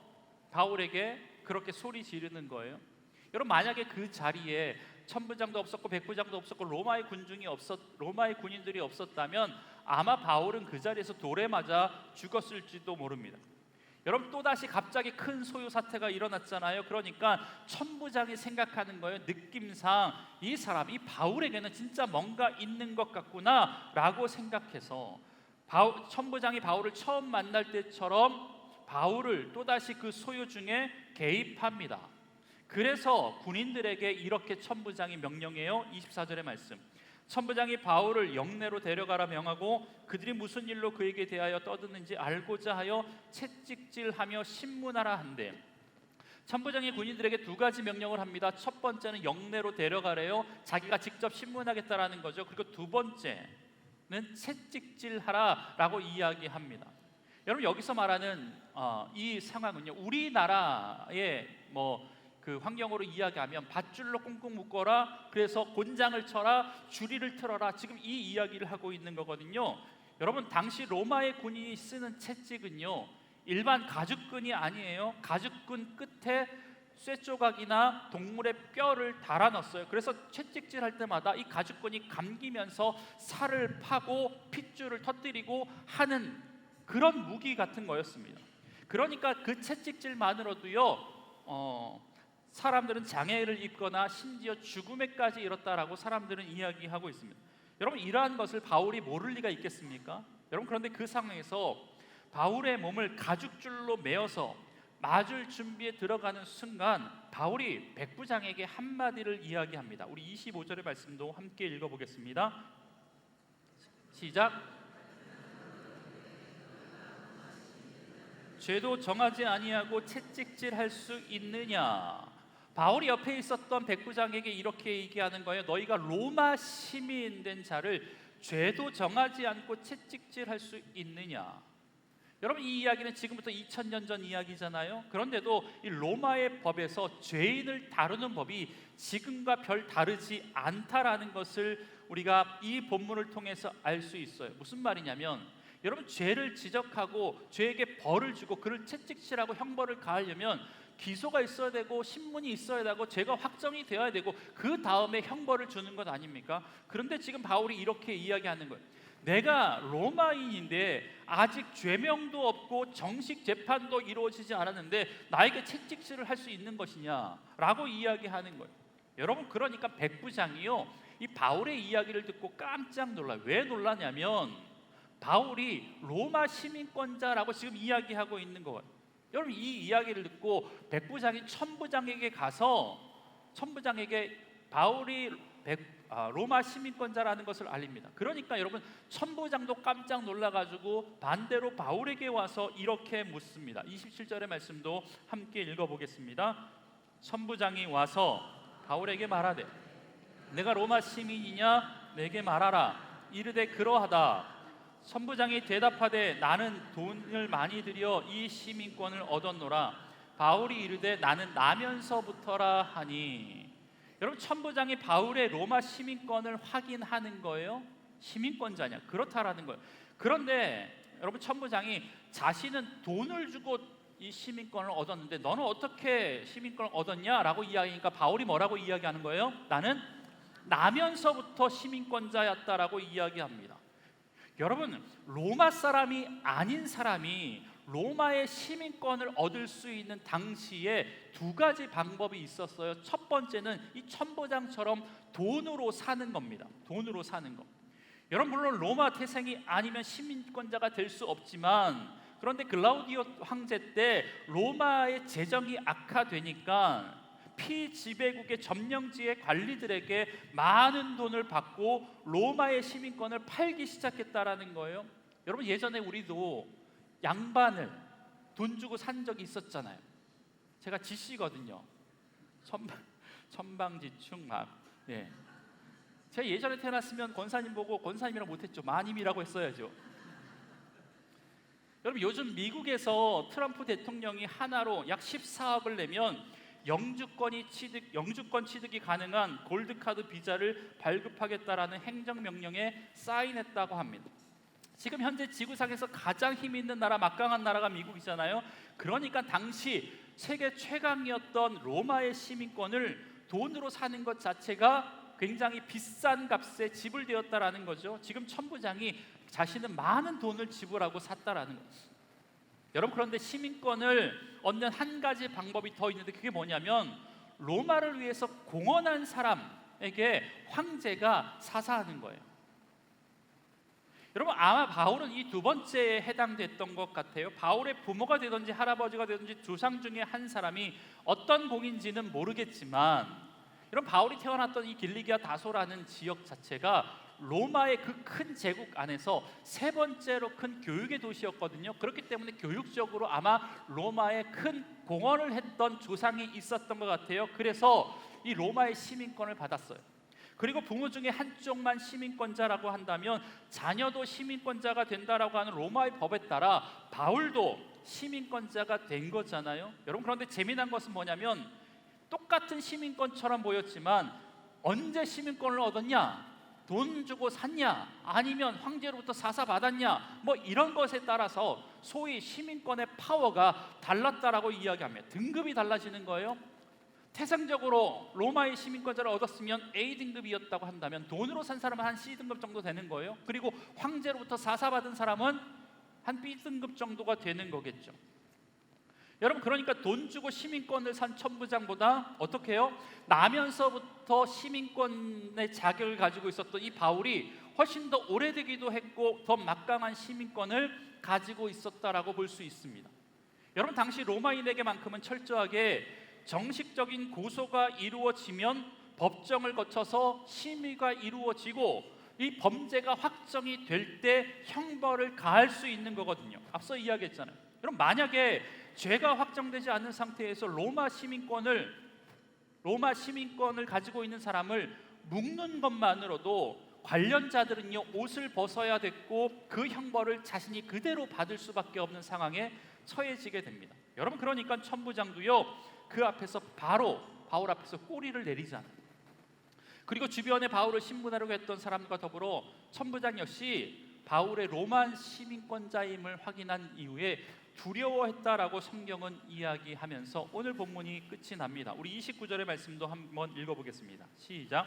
바울에게 그렇게 소리 지르는 거예요. 여러분, 만약에 그 자리에 천부장도 없었고 백부장도 없었고 로마의 군인들이 없었다면 아마 바울은 그 자리에서 돌에 맞아 죽었을지도 모릅니다. 여러분, 또다시 갑자기 큰 소요 사태가 일어났잖아요. 그러니까 천부장이 생각하는 거예요. 느낌상 이 바울에게는 진짜 뭔가 있는 것 같구나 라고 생각해서 천부장이 바울을 처음 만날 때처럼 바울을 또다시 그 소요 중에 개입합니다. 그래서 군인들에게 이렇게 천부장이 명령해요. 24절의 말씀. 천부장이 바울을 영내로 데려가라 명하고 그들이 무슨 일로 그에게 대하여 떠드는지 알고자 하여 채찍질하며 신문하라 한대. 천부장이 군인들에게 2가지 명령을 합니다. 첫 번째는 영내로 데려가래요. 자기가 직접 신문하겠다라는 거죠. 그리고 2번째는 채찍질하라라고 이야기합니다. 여러분, 여기서 말하는 이 상황은요, 우리나라의 그 환경으로 이야기하면 밧줄로 꽁꽁 묶어라, 그래서 곤장을 쳐라, 주리를 틀어라, 지금 이 이야기를 하고 있는 거거든요. 여러분, 당시 로마의 군인이 쓰는 채찍은요, 일반 가죽끈이 아니에요. 가죽끈 끝에 쇠조각이나 동물의 뼈를 달아 넣었어요. 그래서 채찍질 할 때마다 이 가죽끈이 감기면서 살을 파고 핏줄을 터뜨리고 하는 그런 무기 같은 거였습니다. 그러니까 그 채찍질만으로도요, 사람들은 장애를 입거나 심지어 죽음에까지 이뤘다라고 사람들은 이야기하고 있습니다. 여러분, 이러한 것을 바울이 모를 리가 있겠습니까? 여러분, 그런데 그 상황에서 바울의 몸을 가죽줄로 메어서 맞을 준비에 들어가는 순간 바울이 백부장에게 한마디를 이야기합니다. 우리 25절의 말씀도 함께 읽어보겠습니다. 시작. 죄도 정하지 아니하고 채찍질 할 수 있느냐? 바울이 옆에 있었던 백부장에게 이렇게 얘기하는 거예요. 너희가 로마 시민 된 자를 죄도 정하지 않고 채찍질 할 수 있느냐? 여러분, 이 이야기는 지금부터 2000년 전 이야기잖아요. 그런데도 이 로마의 법에서 죄인을 다루는 법이 지금과 별 다르지 않다라는 것을 우리가 이 본문을 통해서 알 수 있어요. 무슨 말이냐면, 여러분, 죄를 지적하고 죄에게 벌을 주고 그를 채찍질하고 형벌을 가하려면 기소가 있어야 되고 신문이 있어야 되고 죄가 확정이 되어야 되고 그 다음에 형벌을 주는 것 아닙니까? 그런데 지금 바울이 이렇게 이야기하는 거예요. 내가 로마인인데 아직 죄명도 없고 정식 재판도 이루어지지 않았는데 나에게 채찍질을 할 수 있는 것이냐? 라고 이야기하는 거예요. 여러분, 그러니까 백부장이요, 이 바울의 이야기를 듣고 깜짝 놀라요. 왜 놀라냐면 바울이 로마 시민권자라고 지금 이야기하고 있는 거예요. 여러분, 이 이야기를 듣고 백부장이 천부장에게 가서 천부장에게 바울이 로마 시민권자라는 것을 알립니다. 그러니까 여러분, 천부장도 깜짝 놀라가지고 반대로 바울에게 와서 이렇게 묻습니다. 27절의 말씀도 함께 읽어보겠습니다. 천부장이 와서 바울에게 말하되 내가 로마 시민이냐 내게 말하라. 이르되 그러하다. 천부장이 대답하되 나는 돈을 많이 들여 이 시민권을 얻었노라. 바울이 이르되 나는 나면서부터라 하니. 여러분, 천부장이 바울의 로마 시민권을 확인하는 거예요. 시민권자냐? 그렇다라는 거예요. 그런데 여러분, 천부장이 자신은 돈을 주고 이 시민권을 얻었는데 너는 어떻게 시민권을 얻었냐? 라고 이야기하니까 바울이 뭐라고 이야기하는 거예요? 나는 나면서부터 시민권자였다라고 이야기합니다. 여러분, 로마 사람이 아닌 사람이 로마의 시민권을 얻을 수 있는 당시에 두 가지 방법이 있었어요. 첫 번째는 이 천부장처럼 돈으로 사는 겁니다. 돈으로 사는 것. 여러분, 물론 로마 태생이 아니면 시민권자가 될 수 없지만, 그런데 글라우디오 황제 때 로마의 재정이 악화되니까 피지배국의 점령지의 관리들에게 많은 돈을 받고 로마의 시민권을 팔기 시작했다라는 거예요. 여러분, 예전에 우리도 양반을 돈 주고 산 적이 있었잖아요. 제가 지씨거든요. 천방지축 막. 예. 제가 예전에 태어났으면 권사님 보고 권사님이라고 못했죠. 마님이라고 했어야죠. 여러분, 요즘 미국에서 트럼프 대통령이 하나로 약 14억을 내면 영주권 취득이 가능한 골드카드 비자를 발급하겠다라는 행정명령에 사인했다고 합니다. 지금 현재 지구상에서 가장 힘 있는 나라, 막강한 나라가 미국이잖아요. 그러니까 당시 세계 최강이었던 로마의 시민권을 돈으로 사는 것 자체가 굉장히 비싼 값에 지불되었다라는 거죠. 지금 천부장이 자신은 많은 돈을 지불하고 샀다라는 거죠. 여러분, 그런데 시민권을 얻는 한 가지 방법이 더 있는데 그게 뭐냐면 로마를 위해서 공헌한 사람에게 황제가 사사하는 거예요. 여러분, 아마 바울은 이 두 번째에 해당됐던 것 같아요. 바울의 부모가 되든지 할아버지가 되든지 조상 중에 한 사람이 어떤 공인지는 모르겠지만, 여러분, 바울이 태어났던 이 길리기아 다소라는 지역 자체가 로마의 그 큰 제국 안에서 세 번째로 큰 교육의 도시였거든요. 그렇기 때문에 교육적으로 아마 로마에 큰 공헌을 했던 조상이 있었던 것 같아요. 그래서 이 로마의 시민권을 받았어요. 그리고 부모 중에 한쪽만 시민권자라고 한다면 자녀도 시민권자가 된다라고 하는 로마의 법에 따라 바울도 시민권자가 된 거잖아요. 여러분, 그런데 재미난 것은 뭐냐면 똑같은 시민권처럼 보였지만 언제 시민권을 얻었냐? 돈 주고 샀냐? 아니면 황제로부터 사사받았냐? 뭐 이런 것에 따라서 소위 시민권의 파워가 달랐다라고 이야기합니다. 등급이 달라지는 거예요. 태생적으로 로마의 시민권자를 얻었으면 A등급이었다고 한다면 돈으로 산 사람은 한 C등급 정도 되는 거예요. 그리고 황제로부터 사사받은 사람은 한 B등급 정도가 되는 거겠죠. 여러분, 그러니까 돈 주고 시민권을 산 천부장보다 어떻게 해요? 나면서부터 시민권의 자격을 가지고 있었던 이 바울이 훨씬 더 오래되기도 했고 더 막강한 시민권을 가지고 있었다라고 볼 수 있습니다. 여러분, 당시 로마인에게만큼은 철저하게 정식적인 고소가 이루어지면 법정을 거쳐서 심의가 이루어지고 이 범죄가 확정이 될 때 형벌을 가할 수 있는 거거든요. 앞서 이야기했잖아요. 여러분, 만약에 죄가 확정되지 않은 상태에서 로마 시민권을 가지고 있는 사람을 묶는 것만으로도 관련자들은요 옷을 벗어야 됐고 그 형벌을 자신이 그대로 받을 수밖에 없는 상황에 처해지게 됩니다. 여러분, 그러니까 천부장도요 그 앞에서 바로 바울 앞에서 꼬리를 내리잖아요. 그리고 주변에 바울을 신문하려고 했던 사람과 더불어 천부장 역시 바울의 로마 시민권자임을 확인한 이후에 두려워했다라고 성경은 이야기하면서 오늘 본문이 끝이 납니다. 우리 29절의 말씀도 한번 읽어보겠습니다. 시작.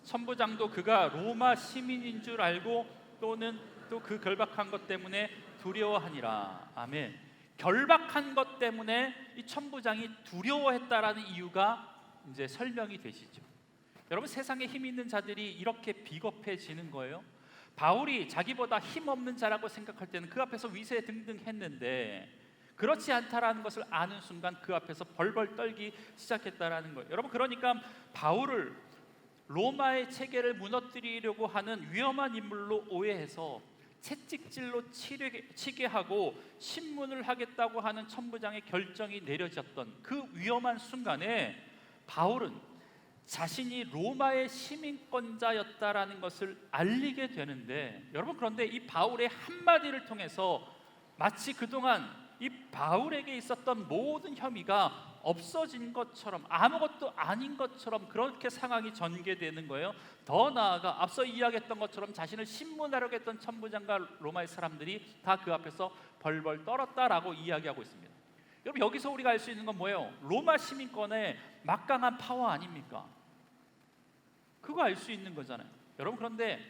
천부장도 그가 로마 시민인 줄 알고 또는 또 그 결박한 것 때문에 두려워하니라. 아멘. 결박한 것 때문에 이 천부장이 두려워했다라는 이유가 이제 설명이 되시죠. 여러분, 세상에 힘 있는 자들이 이렇게 비겁해지는 거예요. 바울이 자기보다 힘없는 자라고 생각할 때는 그 앞에서 위세 등등 했는데 그렇지 않다라는 것을 아는 순간 그 앞에서 벌벌 떨기 시작했다라는 거예요. 여러분, 그러니까 바울을 로마의 체계를 무너뜨리려고 하는 위험한 인물로 오해해서 채찍질로 치게 하고 신문을 하겠다고 하는 천부장의 결정이 내려졌던 그 위험한 순간에 바울은 자신이 로마의 시민권자였다라는 것을 알리게 되는데, 여러분, 그런데 이 바울의 한마디를 통해서 마치 그동안 이 바울에게 있었던 모든 혐의가 없어진 것처럼, 아무것도 아닌 것처럼 그렇게 상황이 전개되는 거예요. 더 나아가 앞서 이야기했던 것처럼 자신을 신문하려고 했던 천부장과 로마의 사람들이 다 그 앞에서 벌벌 떨었다라고 이야기하고 있습니다. 여러분, 여기서 우리가 알 수 있는 건 뭐예요? 로마 시민권의 막강한 파워 아닙니까? 그거 알 수 있는 거잖아요. 여러분, 그런데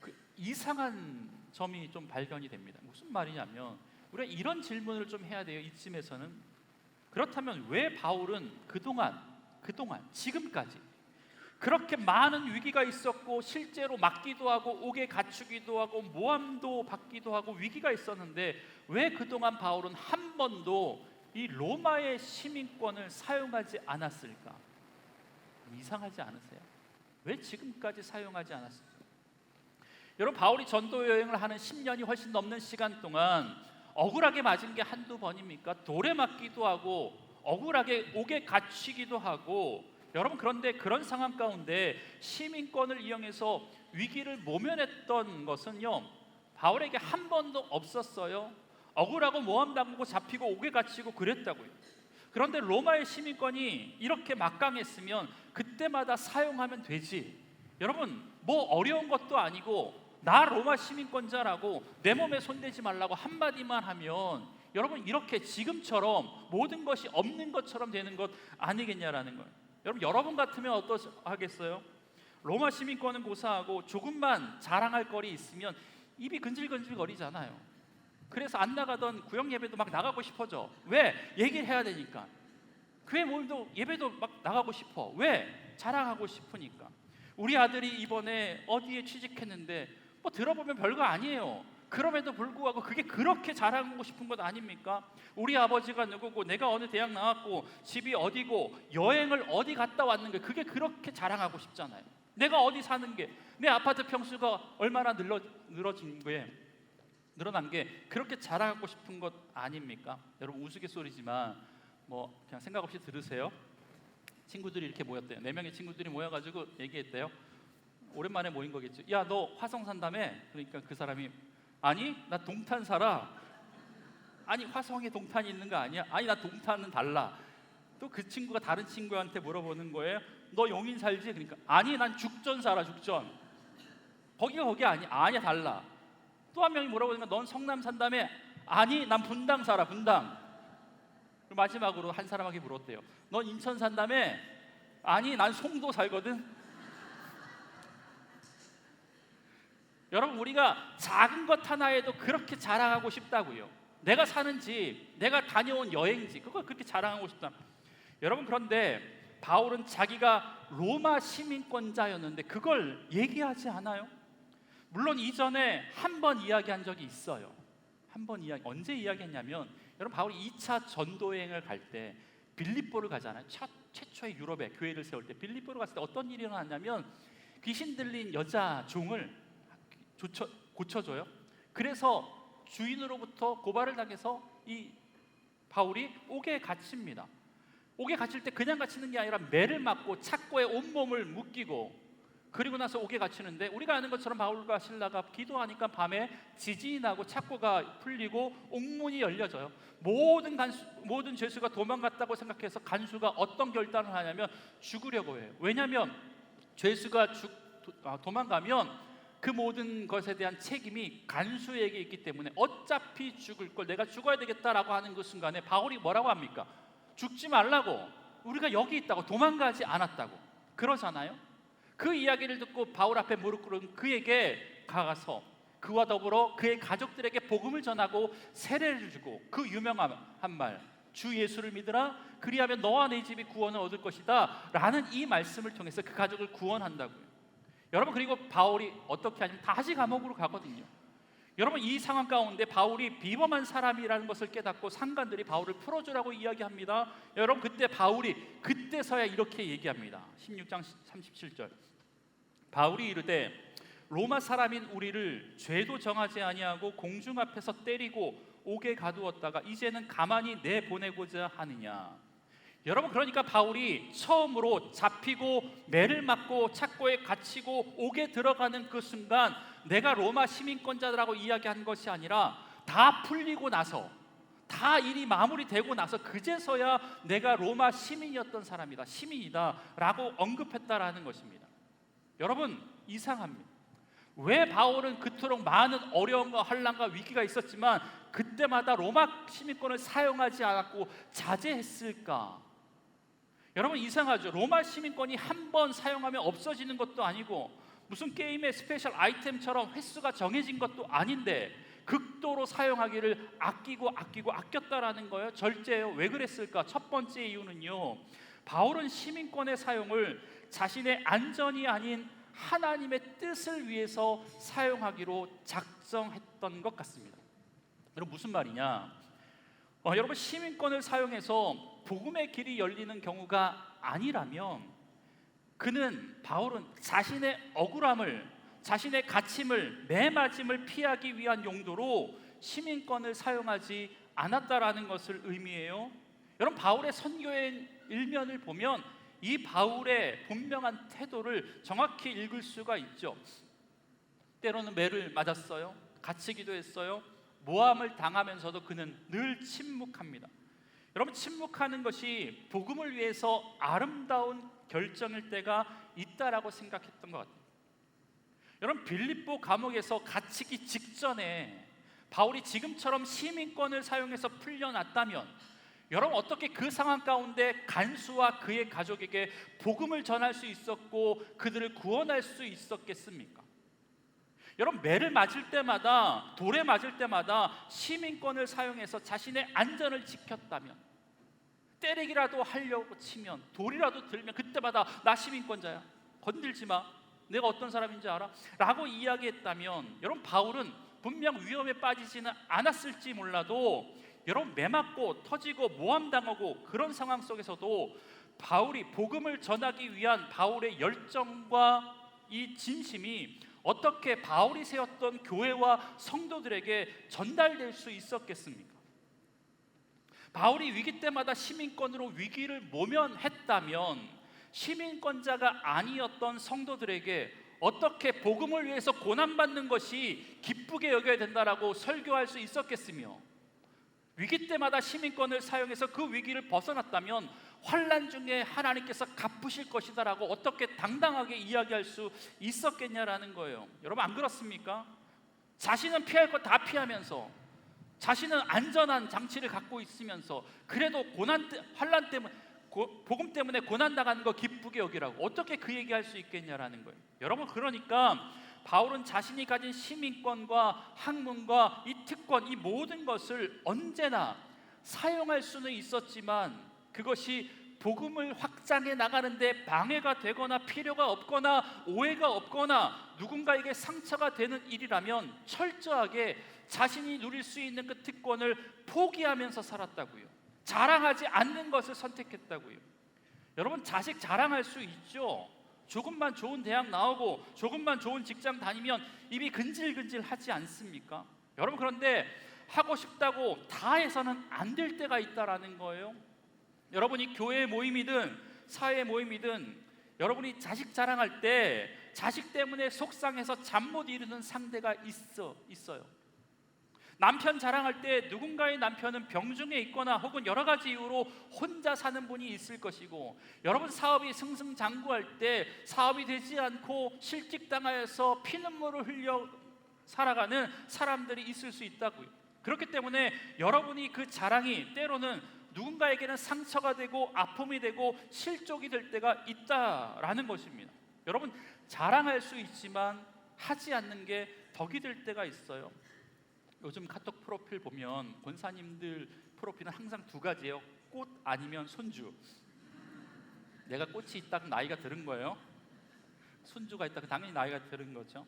그 이상한 점이 좀 발견이 됩니다. 무슨 말이냐면 우리가 이런 질문을 좀 해야 돼요. 이쯤에서는. 그렇다면 왜 바울은 그동안 지금까지 그렇게 많은 위기가 있었고 실제로 맞기도 하고 옥에 갇히기도 하고 모함도 받기도 하고 위기가 있었는데 왜 그동안 바울은 한 번도 이 로마의 시민권을 사용하지 않았을까? 이상하지 않으세요? 왜 지금까지 사용하지 않았을까? 여러분, 바울이 전도 여행을 하는 10년이 훨씬 넘는 시간 동안 억울하게 맞은 게 한두 번입니까? 돌에 맞기도 하고 억울하게 옥에 갇히기도 하고, 여러분, 그런데 그런 상황 가운데 시민권을 이용해서 위기를 모면했던 것은요 바울에게 한 번도 없었어요. 억울하고 모함당하고 잡히고 옥에 갇히고 그랬다고요. 그런데 로마의 시민권이 이렇게 막강했으면 그때마다 사용하면 되지. 여러분, 뭐 어려운 것도 아니고 나 로마 시민권자라고 내 몸에 손대지 말라고 한마디만 하면 여러분 이렇게 지금처럼 모든 것이 없는 것처럼 되는 것 아니겠냐라는 거예요. 여러분 같으면 어떠하겠어요? 로마 시민권은 고사하고 조금만 자랑할 거리 있으면 입이 근질근질 거리잖아요. 그래서 안 나가던 구역 예배도 막 나가고 싶어져. 왜? 얘기를 해야 되니까. 교회 모임도 예배도 막 나가고 싶어. 왜? 자랑하고 싶으니까. 우리 아들이 이번에 어디에 취직했는데 뭐 들어보면 별거 아니에요. 그럼에도 불구하고 그게 그렇게 자랑하고 싶은 것 아닙니까? 우리 아버지가 누구고 내가 어느 대학 나왔고 집이 어디고 여행을 어디 갔다 왔는 게 그게 그렇게 자랑하고 싶잖아요. 내가 어디 사는 게, 내 아파트 평수가 얼마나 늘어난 게 그렇게 자랑하고 싶은 것 아닙니까? 여러분, 우스갯소리지만 뭐 그냥 생각 없이 들으세요. 친구들이 이렇게 모였대요. 4명의 친구들이 모여가지고 얘기했대요. 오랜만에 모인 거겠죠. 야, 너 화성 산다며? 그러니까 그 사람이 아니, 나 동탄 살아. 아니 화성에 동탄이 있는 거 아니야? 아니 나 동탄은 달라. 또 그 친구가 다른 친구한테 물어보는 거예요. 너 용인 살지? 그러니까 아니 난 죽전 살아 죽전. 거기가 거기 아니야. 아니야 달라. 또 한 명이 물어보니까 넌 성남 산다며? 아니 난 분당 살아 분당. 그리고 마지막으로 한 사람에게 물었대요. 넌 인천 산다며? 아니 난 송도 살거든. 여러분 우리가 작은 것 하나에도 그렇게 자랑하고 싶다고요. 내가 사는 집, 내가 다녀온 여행지 그걸 그렇게 자랑하고 싶다. 여러분 그런데 바울은 자기가 로마 시민권자였는데 그걸 얘기하지 않아요. 물론 이전에 한 번 이야기한 적이 있어요. 한 번 언제 이야기했냐면 여러분 바울이 2차 전도여행을 갈 때 빌립보를 가잖아요. 최초의 유럽에 교회를 세울 때 빌립보를 갔을 때 어떤 일이 일어났냐면 귀신 들린 여자 종을 고쳐줘요. 그래서 주인으로부터 고발을 당해서 이 바울이 옥에 갇힙니다. 옥에 갇힐 때 그냥 갇히는 게 아니라 매를 맞고 착고에 온몸을 묶이고 그리고 나서 옥에 갇히는데 우리가 아는 것처럼 바울과 실라가 기도하니까 밤에 지진이 나고 착고가 풀리고 옥문이 열려져요. 모든 죄수가 도망갔다고 생각해서 간수가 어떤 결단을 하냐면 죽으려고 해요. 왜냐하면 죄수가 도망가면 그 모든 것에 대한 책임이 간수에게 있기 때문에 어차피 죽을 걸 내가 죽어야 되겠다라고 하는 그 순간에 바울이 뭐라고 합니까? 죽지 말라고, 우리가 여기 있다고, 도망가지 않았다고 그러잖아요. 그 이야기를 듣고 바울 앞에 무릎 꿇은 그에게 가서 그와 더불어 그의 가족들에게 복음을 전하고 세례를 주고 그 유명한 말, 주 예수를 믿으라 그리하면 너와 내 집이 구원을 얻을 것이다 라는 이 말씀을 통해서 그 가족을 구원한다고요. 여러분 그리고 바울이 어떻게 하냐면 다시 감옥으로 가거든요. 여러분 이 상황 가운데 바울이 비범한 사람이라는 것을 깨닫고 상관들이 바울을 풀어주라고 이야기합니다. 여러분 그때 바울이 그때서야 이렇게 얘기합니다. 16장 37절 바울이 이르되 로마 사람인 우리를 죄도 정하지 아니하고 공중 앞에서 때리고 옥에 가두었다가 이제는 가만히 내보내고자 하느냐. 여러분 그러니까 바울이 처음으로 잡히고 매를 맞고 착고에 갇히고 옥에 들어가는 그 순간 내가 로마 시민권자라고 이야기한 것이 아니라 다 풀리고 나서 다 일이 마무리되고 나서 그제서야 내가 로마 시민이었던 사람이다, 시민이다 라고 언급했다라는 것입니다. 여러분 이상합니다. 왜 바울은 그토록 많은 어려움과 환난과 위기가 있었지만 그때마다 로마 시민권을 사용하지 않았고 자제했을까? 여러분 이상하죠. 로마 시민권이 한 번 사용하면 없어지는 것도 아니고 무슨 게임의 스페셜 아이템처럼 횟수가 정해진 것도 아닌데 극도로 사용하기를 아꼈다라는 거예요. 절제예요. 왜 그랬을까? 첫 번째 이유는요, 바울은 시민권의 사용을 자신의 안전이 아닌 하나님의 뜻을 위해서 사용하기로 작정했던 것 같습니다. 여러분 무슨 말이냐? 여러분 시민권을 사용해서 복음의 길이 열리는 경우가 아니라면 바울은 자신의 억울함을, 자신의 갇힘을, 매맞음을 피하기 위한 용도로 시민권을 사용하지 않았다라는 것을 의미해요. 여러분 바울의 선교의 일면을 보면 이 바울의 분명한 태도를 정확히 읽을 수가 있죠. 때로는 매를 맞았어요. 갇히기도 했어요. 모함을 당하면서도 그는 늘 침묵합니다. 여러분 침묵하는 것이 복음을 위해서 아름다운 결정일 때가 있다라고 생각했던 것 같아요. 여러분 빌립보 감옥에서 갇히기 직전에 바울이 지금처럼 시민권을 사용해서 풀려났다면 여러분 어떻게 그 상황 가운데 간수와 그의 가족에게 복음을 전할 수 있었고 그들을 구원할 수 있었겠습니까? 여러분 매를 맞을 때마다, 돌에 맞을 때마다 시민권을 사용해서 자신의 안전을 지켰다면, 때리기라도 하려고 치면, 돌이라도 들면 그때마다 나 시민권자야, 건들지 마, 내가 어떤 사람인지 알아? 라고 이야기했다면 여러분 바울은 분명 위험에 빠지지는 않았을지 몰라도 여러분 매 맞고 터지고 모함당하고 그런 상황 속에서도 바울이 복음을 전하기 위한 바울의 열정과 이 진심이 어떻게 바울이 세웠던 교회와 성도들에게 전달될 수 있었겠습니까? 바울이 위기 때마다 시민권으로 위기를 모면했다면 시민권자가 아니었던 성도들에게 어떻게 복음을 위해서 고난받는 것이 기쁘게 여겨야 된다라고 설교할 수 있었겠으며, 위기 때마다 시민권을 사용해서 그 위기를 벗어났다면 환난 중에 하나님께서 갚으실 것이다라고 어떻게 당당하게 이야기할 수 있었겠냐라는 거예요. 여러분 안 그렇습니까? 자신은 피할 것 다 피하면서 자신은 안전한 장치를 갖고 있으면서 그래도 환난 때문에 복음 때문에 고난 당하는 거 기쁘게 여기라고 어떻게 그 얘기할 수 있겠냐라는 거예요. 여러분 그러니까 바울은 자신이 가진 시민권과 학문과 이 특권 이 모든 것을 언제나 사용할 수는 있었지만 그것이 복음을 확장해 나가는데 방해가 되거나 필요가 없거나 오해가 없거나 누군가에게 상처가 되는 일이라면 철저하게 자신이 누릴 수 있는 그 특권을 포기하면서 살았다고요. 자랑하지 않는 것을 선택했다고요. 여러분 자식 자랑할 수 있죠. 조금만 좋은 대학 나오고 조금만 좋은 직장 다니면 입이 근질근질 하지 않습니까? 여러분 그런데 하고 싶다고 다 해서는 안 될 때가 있다라는 거예요. 여러분이 교회 모임이든 사회 모임이든 여러분이 자식 자랑할 때 자식 때문에 속상해서 잠 못 이루는 상대가 있어요. 남편 자랑할 때 누군가의 남편은 병중에 있거나 혹은 여러 가지 이유로 혼자 사는 분이 있을 것이고 여러분 사업이 승승장구할 때 사업이 되지 않고 실직당하여서 피눈물을 흘려 살아가는 사람들이 있을 수 있다고요. 그렇기 때문에 여러분이 그 자랑이 때로는 누군가에게는 상처가 되고 아픔이 되고 실족이 될 때가 있다라는 것입니다. 여러분 자랑할 수 있지만 하지 않는 게 덕이 될 때가 있어요. 요즘 카톡 프로필 보면 권사님들 프로필은 항상 두 가지예요. 꽃 아니면 손주. 내가 꽃이 있다 그럼 나이가 들은 거예요. 손주가 있다 그럼 당연히 나이가 들은 거죠.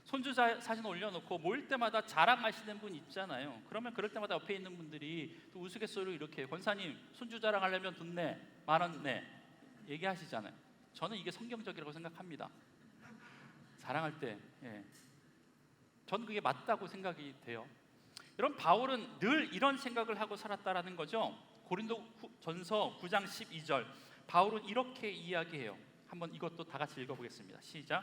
손주 사진 올려놓고 모일 때마다 자랑하시는 분 있잖아요. 그러면 그럴 때마다 옆에 있는 분들이 또 우스갯소리로 이렇게 권사님 손주 자랑하려면 돈 내, 10,000원 내 얘기하시잖아요. 저는 이게 성경적이라고 생각합니다. 자랑할 때 전 그게 맞다고 생각이 돼요. 여러분 바울은 늘 이런 생각을 하고 살았다라는 거죠. 고린도전서 9장 12절 바울은 이렇게 이야기해요. 한번 이것도 다 같이 읽어보겠습니다. 시작.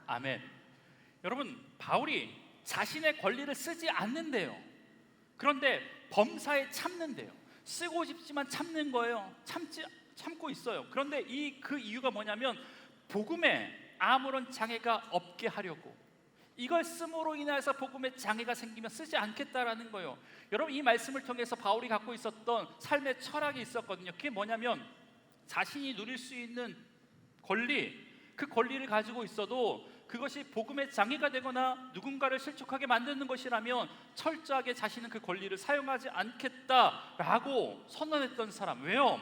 아멘. 여러분 바울이 자신의 권리를 쓰지 않는데요. 그런데 범사에 참는데요. 쓰고 싶지만 참는 거예요. 참고 있어요. 그런데 그 이유가 뭐냐면 복음에 아무런 장애가 없게 하려고 이걸 씀으로 인해서 복음에 장애가 생기면 쓰지 않겠다라는 거예요. 여러분 이 말씀을 통해서 바울이 갖고 있었던 삶의 철학이 있었거든요. 그게 뭐냐면 자신이 누릴 수 있는 권리 그 권리를 가지고 있어도 그것이 복음의 장애가 되거나 누군가를 실족하게 만드는 것이라면 철저하게 자신은 그 권리를 사용하지 않겠다라고 선언했던 사람. 왜요?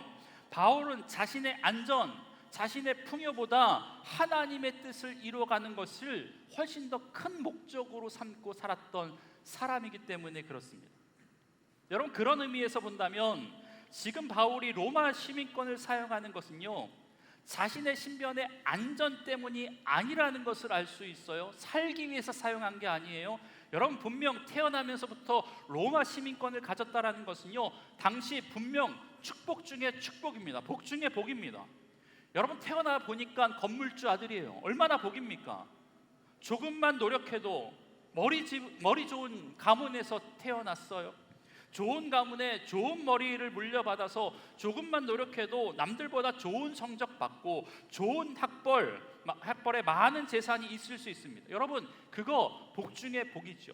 바울은 자신의 안전, 자신의 풍요보다 하나님의 뜻을 이루어가는 것을 훨씬 더 큰 목적으로 삼고 살았던 사람이기 때문에 그렇습니다. 여러분 그런 의미에서 본다면 지금 바울이 로마 시민권을 사용하는 것은요 자신의 신변의 안전 때문이 아니라는 것을 알 수 있어요. 살기 위해서 사용한 게 아니에요. 여러분 분명 태어나면서부터 로마 시민권을 가졌다라는 것은요 당시 분명 축복 중에 축복입니다. 복 중에 복입니다. 여러분 태어나 보니까 건물주 아들이에요. 얼마나 복입니까? 조금만 노력해도 머리 좋은 가문에서 태어났어요. 좋은 가문에 좋은 머리를 물려받아서 조금만 노력해도 남들보다 좋은 성적 받고 좋은 학벌에 많은 재산이 있을 수 있습니다. 여러분 그거 복 중에 복이죠.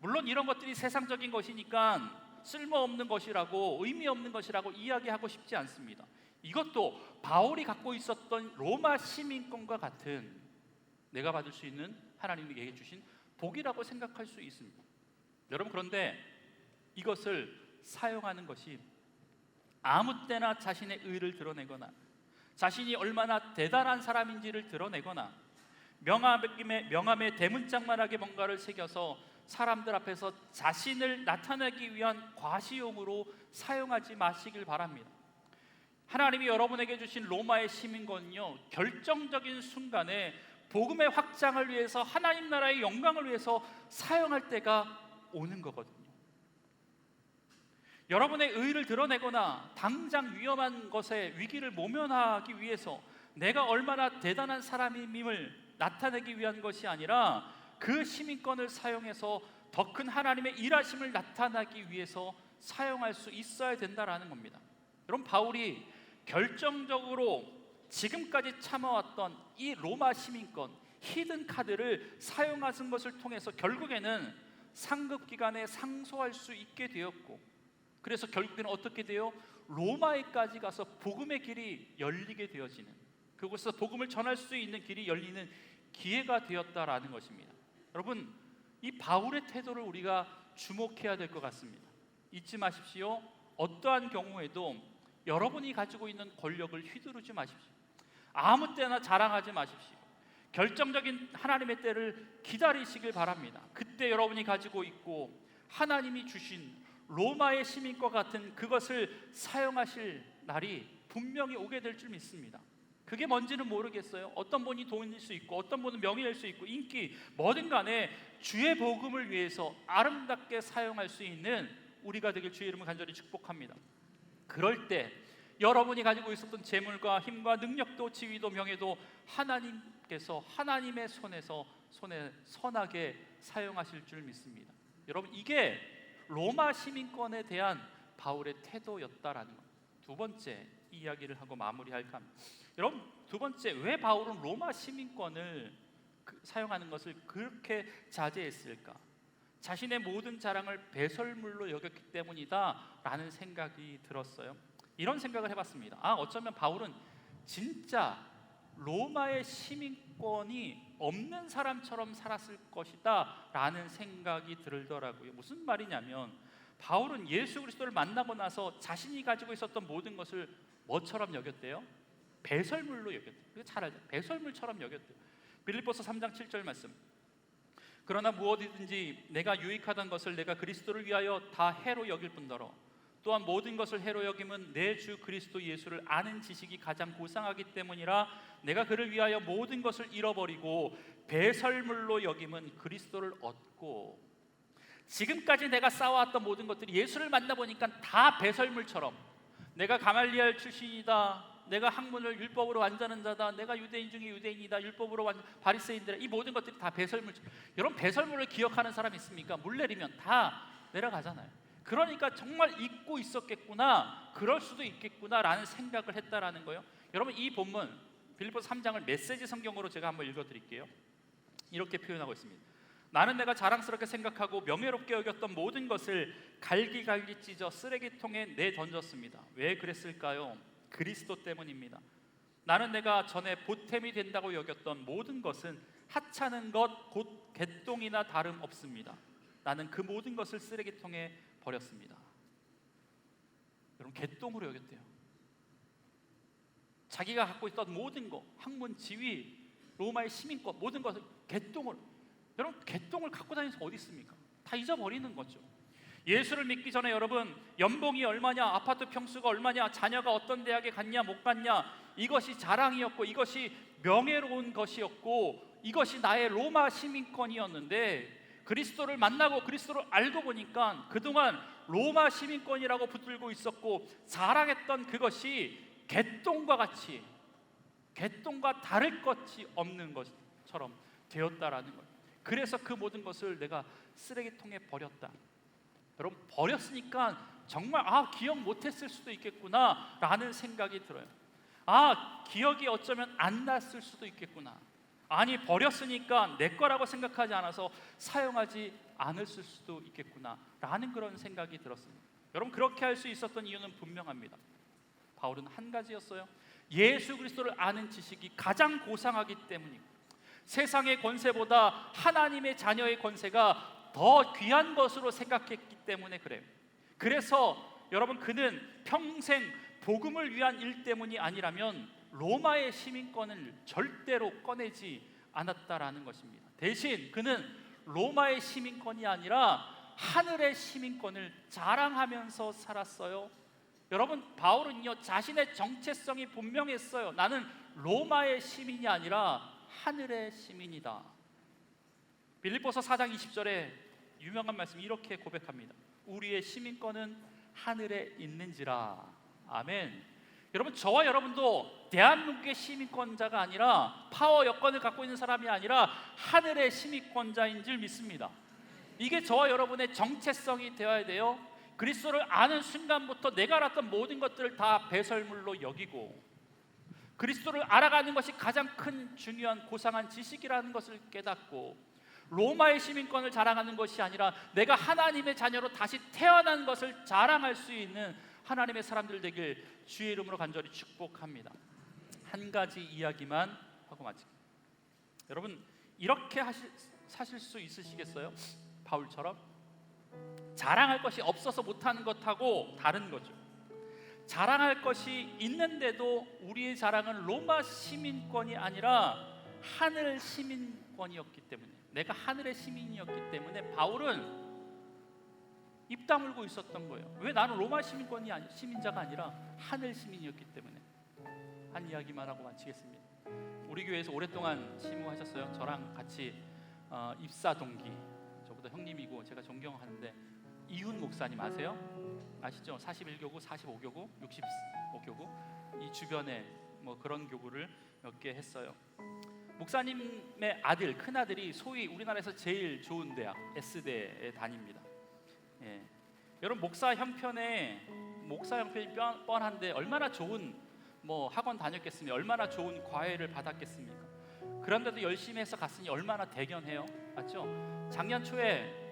물론 이런 것들이 세상적인 것이니까 쓸모없는 것이라고 의미 없는 것이라고 이야기하고 싶지 않습니다. 이것도 바울이 갖고 있었던 로마 시민권과 같은 내가 받을 수 있는 하나님에게 주신 복이라고 생각할 수 있습니다. 여러분 그런데 이것을 사용하는 것이 아무 때나 자신의 의를 드러내거나 자신이 얼마나 대단한 사람인지를 드러내거나 명함에 대문짝만하게 뭔가를 새겨서 사람들 앞에서 자신을 나타내기 위한 과시용으로 사용하지 마시길 바랍니다. 하나님이 여러분에게 주신 로마의 시민권은요 결정적인 순간에 복음의 확장을 위해서 하나님 나라의 영광을 위해서 사용할 때가 오는 거거든요. 여러분의 의의를 드러내거나 당장 위험한 것에 위기를 모면하기 위해서 내가 얼마나 대단한 사람임을 나타내기 위한 것이 아니라 그 시민권을 사용해서 더 큰 하나님의 일하심을 나타나기 위해서 사용할 수 있어야 된다라는 겁니다. 여러분, 바울이 결정적으로 지금까지 참아왔던 이 로마 시민권 히든 카드를 사용하는 것을 통해서 결국에는 상급기관에 상소할 수 있게 되었고, 그래서 결국에는 어떻게 돼요? 로마에까지 가서 복음의 길이 열리게 되어지는, 그곳에서 복음을 전할 수 있는 길이 열리는 기회가 되었다라는 것입니다. 여러분, 이 바울의 태도를 우리가 주목해야 될 것 같습니다. 잊지 마십시오. 어떠한 경우에도 여러분이 가지고 있는 권력을 휘두르지 마십시오. 아무 때나 자랑하지 마십시오. 결정적인 하나님의 때를 기다리시길 바랍니다. 그때 여러분이 가지고 있고 하나님이 주신 로마의 시민과 같은 그것을 사용하실 날이 분명히 오게 될 줄 믿습니다. 그게 뭔지는 모르겠어요. 어떤 분이 돈일 수 있고 어떤 분은 명예일 수 있고 인기, 뭐든 간에 주의 복음을 위해서 아름답게 사용할 수 있는 우리가 되길 주의 이름으로 간절히 축복합니다. 그럴 때 여러분이 가지고 있었던 재물과 힘과 능력도 지위도 명예도 하나님께서 하나님의 손에 선하게 사용하실 줄 믿습니다. 여러분, 이게 로마 시민권에 대한 바울의 태도였다라는 것. 두 번째 이야기를 하고 마무리할까 합니다. 여러분, 두 번째, 왜 바울은 로마 시민권을 사용하는 것을 그렇게 자제했을까? 자신의 모든 자랑을 배설물로 여겼기 때문이다라는 생각이 들었어요. 이런 생각을 해봤습니다. 어쩌면 바울은 진짜 로마의 시민권이 없는 사람처럼 살았을 것이다 라는 생각이 들더라고요. 무슨 말이냐면, 바울은 예수 그리스도를 만나고 나서 자신이 가지고 있었던 모든 것을 뭐처럼 여겼대요? 배설물로 여겼대요. 잘 알죠? 배설물처럼 여겼대요. 빌립보서 3장 7절 말씀. 그러나 무엇이든지 내가 유익하던 것을 내가 그리스도를 위하여 다 해로 여길 뿐더러 또한 모든 것을 해로 여김은 내 주 그리스도 예수를 아는 지식이 가장 고상하기 때문이라. 내가 그를 위하여 모든 것을 잃어버리고 배설물로 여김은 그리스도를 얻고. 지금까지 내가 쌓아왔던 모든 것들이 예수를 만나보니까 다 배설물처럼, 내가 가말리엘 출신이다, 내가 학문을 율법으로 완전한 자다, 내가 유대인 중에 유대인이다, 율법으로 바리새인들아, 이 모든 것들이 다 배설물처럼. 여러분, 배설물을 기억하는 사람 있습니까? 물 내리면 다 내려가잖아요. 그러니까 정말 잊고 있었겠구나, 그럴 수도 있겠구나 라는 생각을 했다라는 거예요. 여러분, 이 본문 빌립보서 3장을 메시지 성경으로 제가 한번 읽어드릴게요. 이렇게 표현하고 있습니다. 나는 내가 자랑스럽게 생각하고 명예롭게 여겼던 모든 것을 갈기갈기 찢어 쓰레기통에 내던졌습니다. 왜 그랬을까요? 그리스도 때문입니다. 나는 내가 전에 보탬이 된다고 여겼던 모든 것은 하찮은 것 곧 개똥이나 다름없습니다. 나는 그 모든 것을 쓰레기통에 버렸습니다. 여러분, 개똥으로 여겼대요. 자기가 갖고 있던 모든 것, 학문, 지위, 로마의 시민권, 모든 것을 개똥으로. 여러분, 개똥을 갖고 다니면서 어디 있습니까? 다 잊어버리는 거죠. 예수를 믿기 전에 여러분, 연봉이 얼마냐, 아파트 평수가 얼마냐, 자녀가 어떤 대학에 갔냐 못 갔냐, 이것이 자랑이었고 이것이 명예로운 것이었고 이것이 나의 로마 시민권이었는데, 그리스도를 만나고 그리스도를 알고 보니까 그동안 로마 시민권이라고 붙들고 있었고 자랑했던 그것이 개똥과 같이, 개똥과 다를 것이 없는 것처럼 되었다라는 거예요. 그래서 그 모든 것을 내가 쓰레기통에 버렸다. 여러분, 버렸으니까 정말 기억 못했을 수도 있겠구나 라는 생각이 들어요. 기억이 어쩌면 안 났을 수도 있겠구나. 아니, 버렸으니까 내 거라고 생각하지 않아서 사용하지 않았을 수도 있겠구나 라는 그런 생각이 들었습니다. 여러분, 그렇게 할 수 있었던 이유는 분명합니다. 바울은 한 가지였어요. 예수 그리스도를 아는 지식이 가장 고상하기 때문이고, 세상의 권세보다 하나님의 자녀의 권세가 더 귀한 것으로 생각했기 때문에 그래요. 그래서 여러분, 그는 평생 복음을 위한 일 때문이 아니라면 로마의 시민권을 절대로 꺼내지 않았다라는 것입니다. 대신 그는 로마의 시민권이 아니라 하늘의 시민권을 자랑하면서 살았어요. 여러분, 바울은요, 자신의 정체성이 분명했어요. 나는 로마의 시민이 아니라 하늘의 시민이다. 빌립보서 4장 20절에 유명한 말씀 이렇게 고백합니다. 우리의 시민권은 하늘에 있는지라. 아멘. 여러분, 저와 여러분도 대한민국의 시민권자가 아니라 파워 여건을 갖고 있는 사람이 아니라 하늘의 시민권자인 줄 믿습니다. 이게 저와 여러분의 정체성이 되어야 돼요. 그리스도를 아는 순간부터 내가 알았던 모든 것들을 다 배설물로 여기고 그리스도를 알아가는 것이 가장 큰 중요한 고상한 지식이라는 것을 깨닫고 로마의 시민권을 자랑하는 것이 아니라 내가 하나님의 자녀로 다시 태어난 것을 자랑할 수 있는 하나님의 사람들 되길 주의 이름으로 간절히 축복합니다. 한 가지 이야기만 하고 마치겠습니다. 여러분, 이렇게 사실 수 있으시겠어요? 바울처럼 자랑할 것이 없어서 못하는 것하고 다른 거죠. 자랑할 것이 있는데도 우리의 자랑은 로마 시민권이 아니라 하늘 시민권이었기 때문에, 내가 하늘의 시민이었기 때문에 바울은 입 다물고 있었던 거예요. 왜? 나는 로마 시민자가 아니라 하늘 시민이었기 때문에. 한 이야기만 하고 마치겠습니다. 우리 교회에서 오랫동안 심우하셨어요. 저랑 같이 입사 동기, 저보다 형님이고 제가 존경하는데 이훈 목사님 아세요? 아시죠? 41교구, 45교구, 65교구 이 주변에 뭐 그런 교구를 몇 개 했어요. 목사님의 아들, 큰아들이 소위 우리나라에서 제일 좋은 대학 S대에 다닙니다. 예. 여러분, 목사 형편이 뻔한데 얼마나 좋은 뭐 학원 다녔겠습니까? 얼마나 좋은 과외를 받았겠습니까? 그런데도 열심히 해서 갔으니 얼마나 대견해요. 맞죠? 작년 초에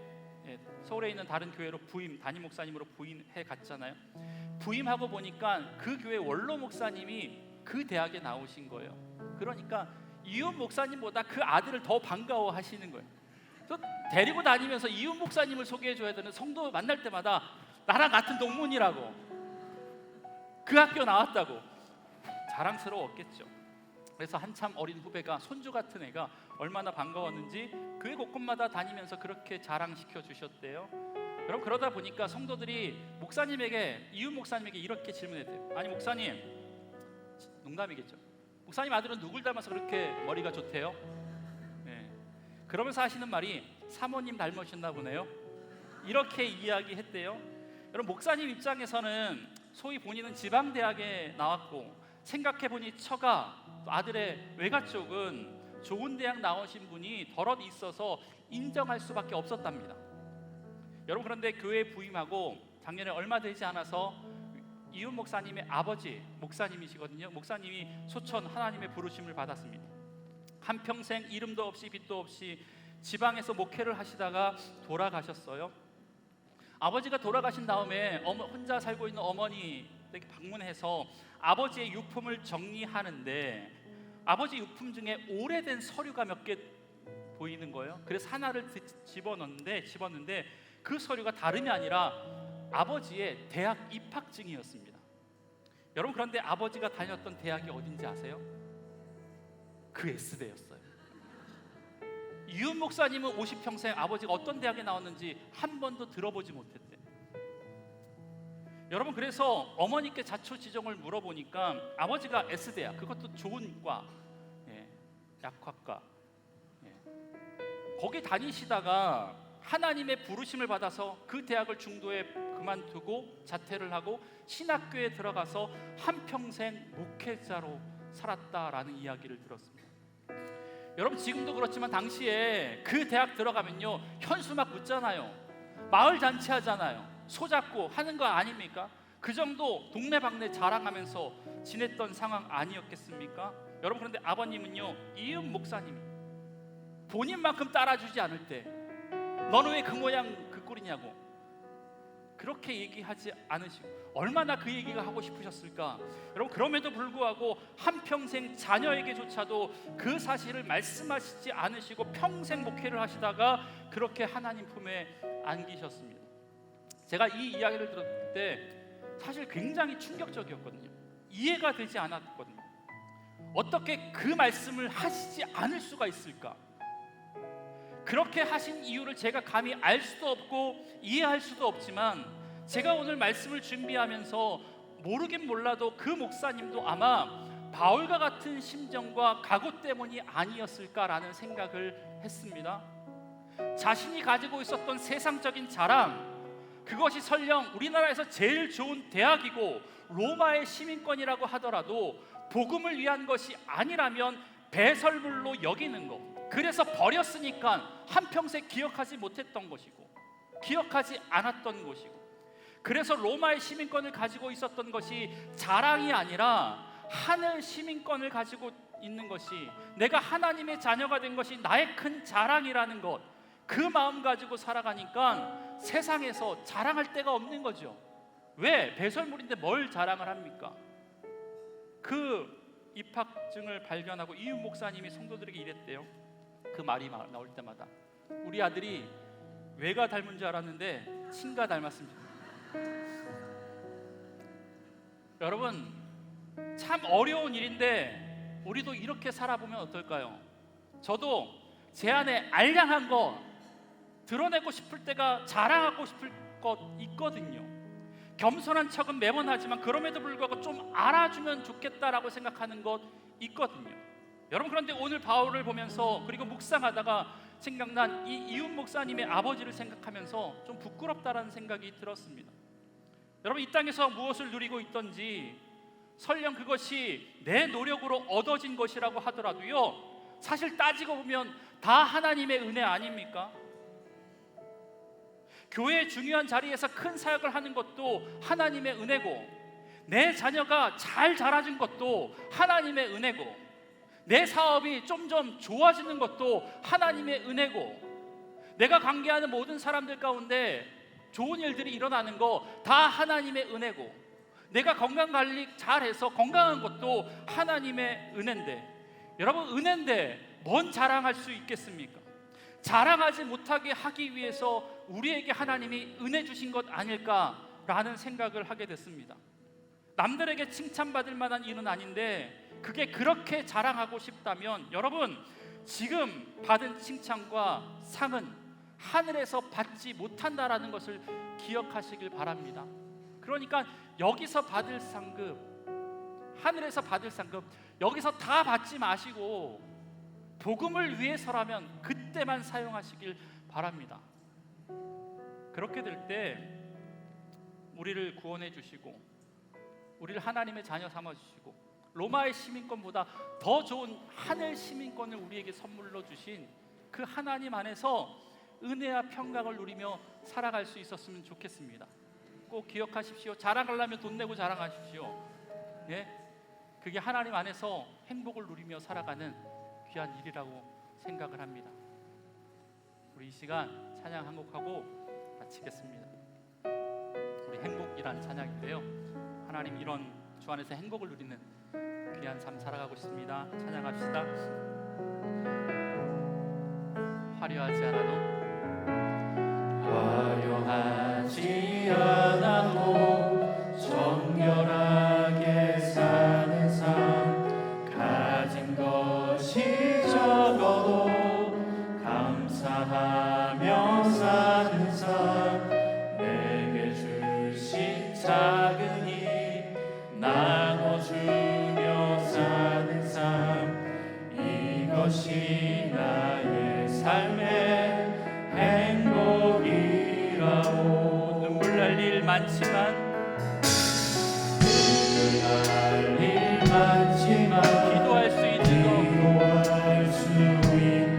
서울에 있는 다른 교회로 담임 목사님으로 부임해 갔잖아요. 부임하고 보니까 그 교회 원로 목사님이 그 대학에 나오신 거예요. 그러니까 이훈 목사님보다 그 아들을 더 반가워하시는 거예요. 또 데리고 다니면서 이훈 목사님을 소개해줘야 되는 성도 만날 때마다 나랑 같은 동문이라고, 그 학교 나왔다고 자랑스러웠겠죠. 그래서 한참 어린 후배가, 손주 같은 애가 얼마나 반가웠는지 교회 곳곳마다 다니면서 그렇게 자랑시켜 주셨대요. 여러분, 그러다 보니까 성도들이 이훈 목사님에게 이렇게 질문했대요. 아니 목사님, 농담이겠죠. 목사님 아들은 누굴 닮아서 그렇게 머리가 좋대요? 네. 그러면서 하시는 말이 사모님 닮으셨나 보네요. 이렇게 이야기했대요. 여러분, 목사님 입장에서는 소위 본인은 지방대학에 나왔고 생각해보니 처가, 아들의 외가 쪽은 좋은 대학 나오신 분이 덜어도 있어서 인정할 수밖에 없었답니다. 여러분, 그런데 교회에 부임하고 작년에 얼마 되지 않아서 이훈 목사님의 아버지 목사님이시거든요. 목사님이 소천 하나님의 부르심을 받았습니다. 한평생 이름도 없이 빛도 없이 지방에서 목회를 하시다가 돌아가셨어요. 아버지가 돌아가신 다음에 혼자 살고 있는 어머니에게 방문해서 아버지의 유품을 정리하는데 아버지 유품 중에 오래된 서류가 몇 개 보이는 거예요. 그래서 하나를 집었는데 그 서류가 다름이 아니라 아버지의 대학 입학증이었습니다. 여러분, 그런데 아버지가 다녔던 대학이 어딘지 아세요? 그 S대였어요. 이훈 목사님은 50평생 아버지가 어떤 대학에 나왔는지 한 번도 들어보지 못했대. 여러분, 그래서 어머니께 자초지종을 물어보니까 아버지가 S대학, 그것도 좋은 과, 약학과, 거기 다니시다가 하나님의 부르심을 받아서 그 대학을 중도에 그만두고 자퇴를 하고 신학교에 들어가서 한평생 목회자로 살았다라는 이야기를 들었습니다. 여러분, 지금도 그렇지만 당시에 그 대학 들어가면요, 현수 막 묻잖아요. 마을 잔치 하잖아요. 소잡고 하는 거 아닙니까? 그 정도 동네방네 자랑하면서 지냈던 상황 아니었겠습니까? 여러분, 그런데 아버님은요, 이훈 목사님 본인만큼 따라주지 않을 때 너는 왜 그 모양 그 꼴이냐고 그렇게 얘기하지 않으시고, 얼마나 그 얘기가 하고 싶으셨을까? 여러분, 그럼에도 불구하고 한평생 자녀에게조차도 그 사실을 말씀하시지 않으시고 평생 목회를 하시다가 그렇게 하나님 품에 안기셨습니다. 제가 이 이야기를 들었을 때 사실 굉장히 충격적이었거든요. 이해가 되지 않았거든요. 어떻게 그 말씀을 하시지 않을 수가 있을까? 그렇게 하신 이유를 제가 감히 알 수도 없고 이해할 수도 없지만, 제가 오늘 말씀을 준비하면서 모르긴 몰라도 그 목사님도 아마 바울과 같은 심정과 각오 때문이 아니었을까라는 생각을 했습니다. 자신이 가지고 있었던 세상적인 자랑, 그것이 설령 우리나라에서 제일 좋은 대학이고 로마의 시민권이라고 하더라도 복음을 위한 것이 아니라면 배설물로 여기는 것, 그래서 버렸으니까 한평생 기억하지 못했던 것이고 기억하지 않았던 것이고, 그래서 로마의 시민권을 가지고 있었던 것이 자랑이 아니라 하늘 시민권을 가지고 있는 것이, 내가 하나님의 자녀가 된 것이 나의 큰 자랑이라는 것, 그 마음 가지고 살아가니까 세상에서 자랑할 데가 없는 거죠. 왜? 배설물인데 뭘 자랑을 합니까? 그 입학증을 발견하고 이윤 목사님이 성도들에게 이랬대요. 그 말이 나올 때마다 우리 아들이 외가 닮은 줄 알았는데 친가 닮았습니다. 여러분, 참 어려운 일인데 우리도 이렇게 살아보면 어떨까요? 저도 제 안에 알량한 것, 드러내고 싶을 때가, 자랑하고 싶을 것 있거든요. 겸손한 척은 매번 하지만 그럼에도 불구하고 좀 알아주면 좋겠다라고 생각하는 것 있거든요. 여러분, 그런데 오늘 바울을 보면서 그리고 묵상하다가 생각난 이 이윤 목사님의 아버지를 생각하면서 좀 부끄럽다라는 생각이 들었습니다. 여러분, 이 땅에서 무엇을 누리고 있던지 설령 그것이 내 노력으로 얻어진 것이라고 하더라도요, 사실 따지고 보면 다 하나님의 은혜 아닙니까? 교회의 중요한 자리에서 큰 사역을 하는 것도 하나님의 은혜고, 내 자녀가 잘 자라준 것도 하나님의 은혜고, 내 사업이 점점 좋아지는 것도 하나님의 은혜고, 내가 관계하는 모든 사람들 가운데 좋은 일들이 일어나는 거 다 하나님의 은혜고, 내가 건강관리 잘해서 건강한 것도 하나님의 은혜인데, 여러분, 은혜인데 뭔 자랑할 수 있겠습니까? 자랑하지 못하게 하기 위해서 우리에게 하나님이 은혜 주신 것 아닐까라는 생각을 하게 됐습니다. 남들에게 칭찬받을 만한 일은 아닌데 그게 그렇게 자랑하고 싶다면 여러분, 지금 받은 칭찬과 상은 하늘에서 받지 못한다라는 것을 기억하시길 바랍니다. 그러니까 여기서 받을 상급, 하늘에서 받을 상급, 여기서 다 받지 마시고 복음을 위해서라면 그때만 사용하시길 바랍니다. 그렇게 될 때 우리를 구원해 주시고 우리를 하나님의 자녀 삼아 주시고 로마의 시민권보다 더 좋은 하늘 시민권을 우리에게 선물로 주신 그 하나님 안에서 은혜와 평강을 누리며 살아갈 수 있었으면 좋겠습니다. 꼭 기억하십시오. 자랑하려면 돈 내고 자랑하십시오. 예? 그게 하나님 안에서 행복을 누리며 살아가는 귀한 일이라고 생각을 합니다. 우리 이 시간 찬양 한 곡하고 마치겠습니다. 우리 행복이라는 찬양인데요, 하나님 이런 주 안에서 행복을 누리는 귀한 삶 살아가고 있습니다. 찬양합시다. 화려하지 않아도 화려하지 않아도 정결하게 사는 삶, 가진 것이 적어도 감사하며 사는 삶, 내게 주신 작은 힘 나눠주며 사는 삶, 이것이 나의 삶의 행복이라고. 눈물 날 일 많지만 기도할 수 있는 것,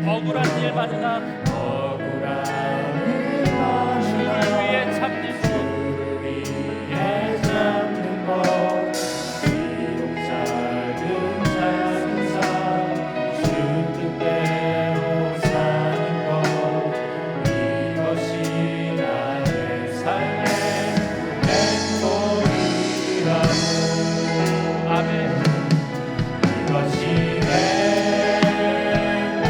억울한 일 많으나 주를 위해 참는 것, 비록 작은 삶 주 뜻대로 사는 것, 이것이 나의 삶의 행복이라고. 아멘. 이것이 행복,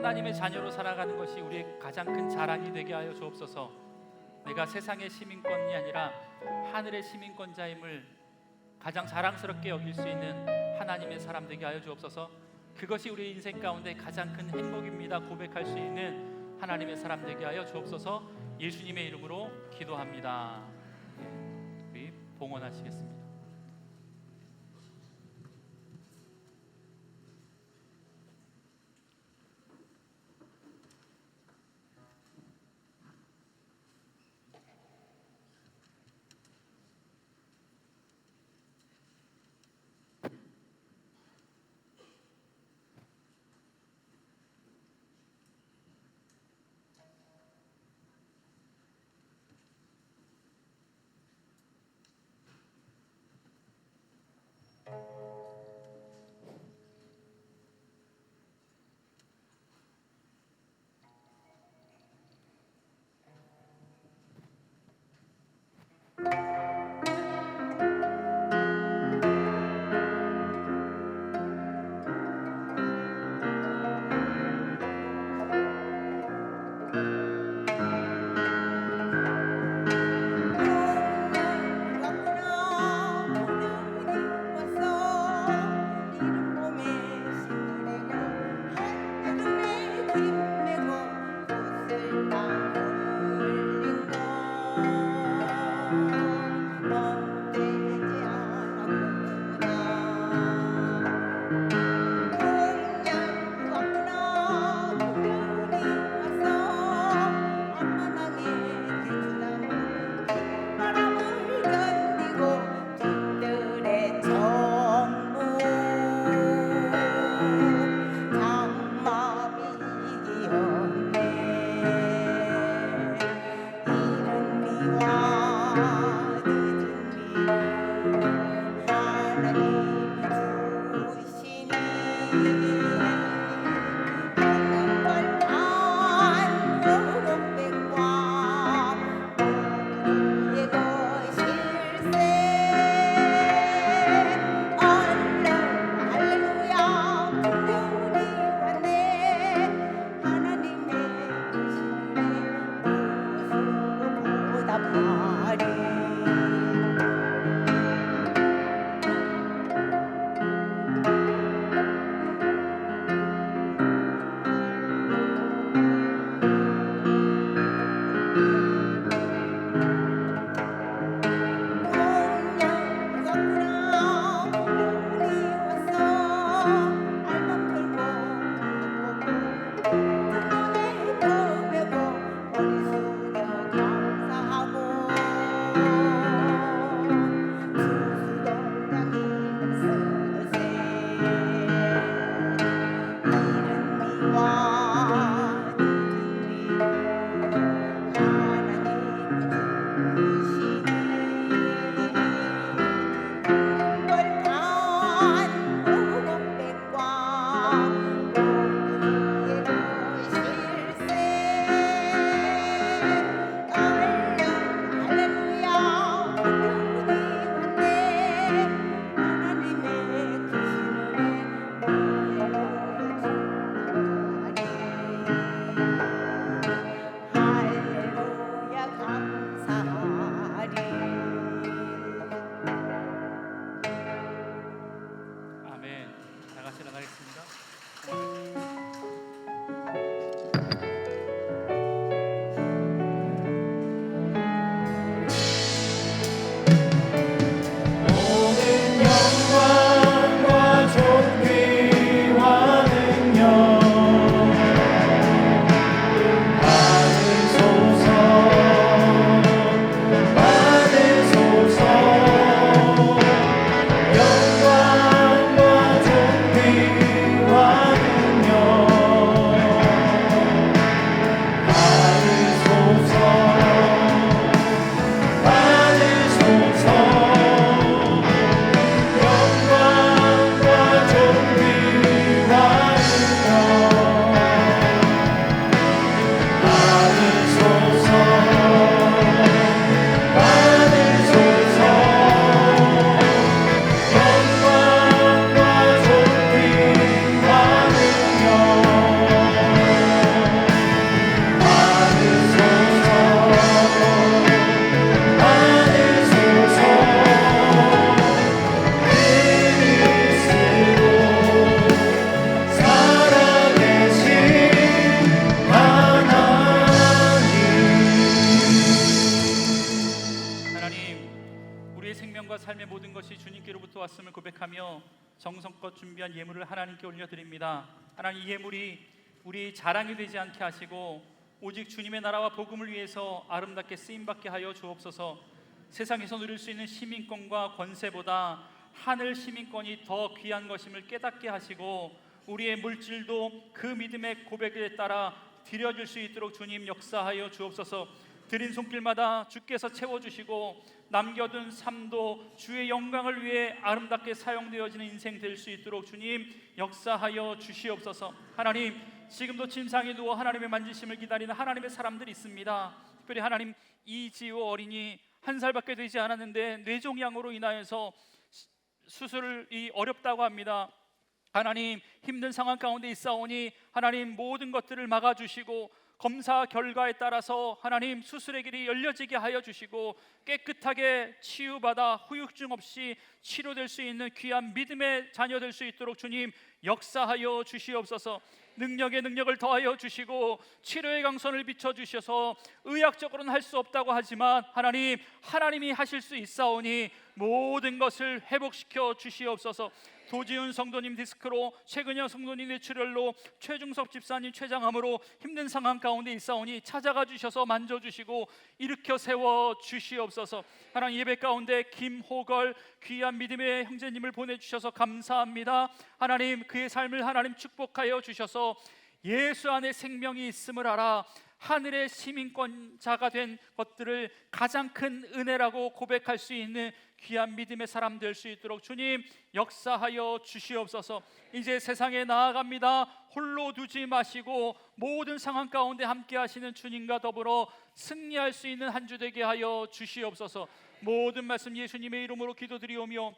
하나님의 자녀로 살아가는 것이 우리의 가장 큰 자랑이 되게 하여 주옵소서. 내가 세상의 시민권이 아니라 하늘의 시민권자임을 가장 자랑스럽게 여길 수 있는 하나님의 사람 되게 하여 주옵소서. 그것이 우리 인생 가운데 가장 큰 행복입니다 고백할 수 있는 하나님의 사람 되게 하여 주옵소서. 예수님의 이름으로 기도합니다. 우리 봉헌하시겠습니다. 생각하며 정성껏 준비한 예물을 하나님께 올려드립니다. 하나님, 이 예물이 우리 자랑이 되지 않게 하시고 오직 주님의 나라와 복음을 위해서 아름답게 쓰임받게 하여 주옵소서. 세상에서 누릴 수 있는 시민권과 권세보다 하늘 시민권이 더 귀한 것임을 깨닫게 하시고 우리의 물질도 그 믿음의 고백에 따라 드려질 수 있도록 주님 역사하여 주옵소서. 드린 손길마다 주께서 채워주시고 남겨둔 삶도 주의 영광을 위해 아름답게 사용되어지는 인생 될 수 있도록 주님 역사하여 주시옵소서. 하나님, 지금도 침상에 누워 하나님의 만지심을 기다리는 하나님의 사람들이 있습니다. 특별히 하나님, 이지호 어린이 1살밖에 되지 않았는데 뇌종양으로 인하여서 수술이 어렵다고 합니다. 하나님, 힘든 상황 가운데 있사오니 하나님 모든 것들을 막아주시고 검사 결과에 따라서 하나님 수술의 길이 열려지게 하여 주시고 깨끗하게 치유받아 후유증 없이 치료될 수 있는 귀한 믿음의 자녀 될 수 있도록 주님 역사하여 주시옵소서. 능력에 능력을 더하여 주시고 치료의 강선을 비춰주셔서 의학적으로는 할 수 없다고 하지만 하나님이 하실 수 있사오니 모든 것을 회복시켜 주시옵소서. 도지훈 성도님 디스크로, 최근영 성도님 뇌출혈로, 최중섭 집사님 췌장암으로 힘든 상황 가운데 있사오니 찾아가 주셔서 만져주시고 일으켜 세워 주시옵소서. 하나님, 예배 가운데 김호걸 귀한 믿음의 형제님을 보내주셔서 감사합니다. 하나님, 그의 삶을 하나님 축복하여 주셔서 예수 안에 생명이 있음을 알아 하늘의 시민권자가 된 것들을 가장 큰 은혜라고 고백할 수 있는 귀한 믿음의 사람 될 수 있도록 주님 역사하여 주시옵소서. 이제 세상에 나아갑니다. 홀로 두지 마시고 모든 상황 가운데 함께 하시는 주님과 더불어 승리할 수 있는 한 주 되게 하여 주시옵소서. 모든 말씀 예수님의 이름으로 기도드리오며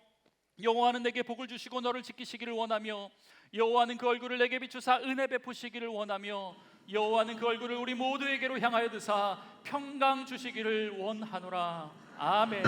여호와는 내게 복을 주시고 너를 지키시기를 원하며 여호와는 그 얼굴을 내게 비추사 은혜 베푸시기를 원하며 여호와는 그 얼굴을 우리 모두에게로 향하여 드사 평강 주시기를 원하노라. 아멘.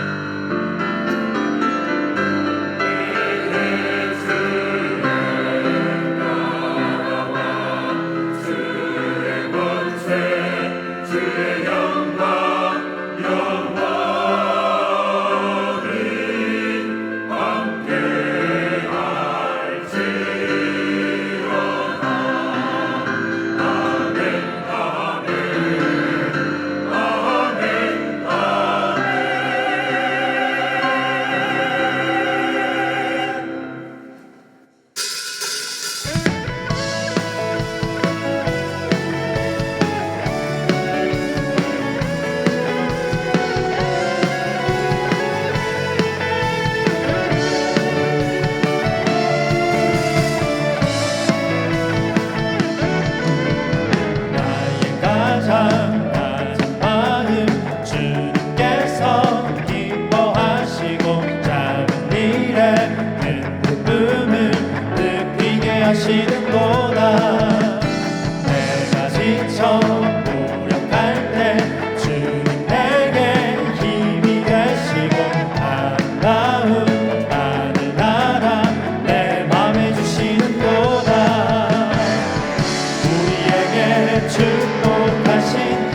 내가 지쳐 무력할 때 주님 내게 힘이 되시고 아름다운 하늘나라 내 맘에 주시는도다. 우리에게 축복하신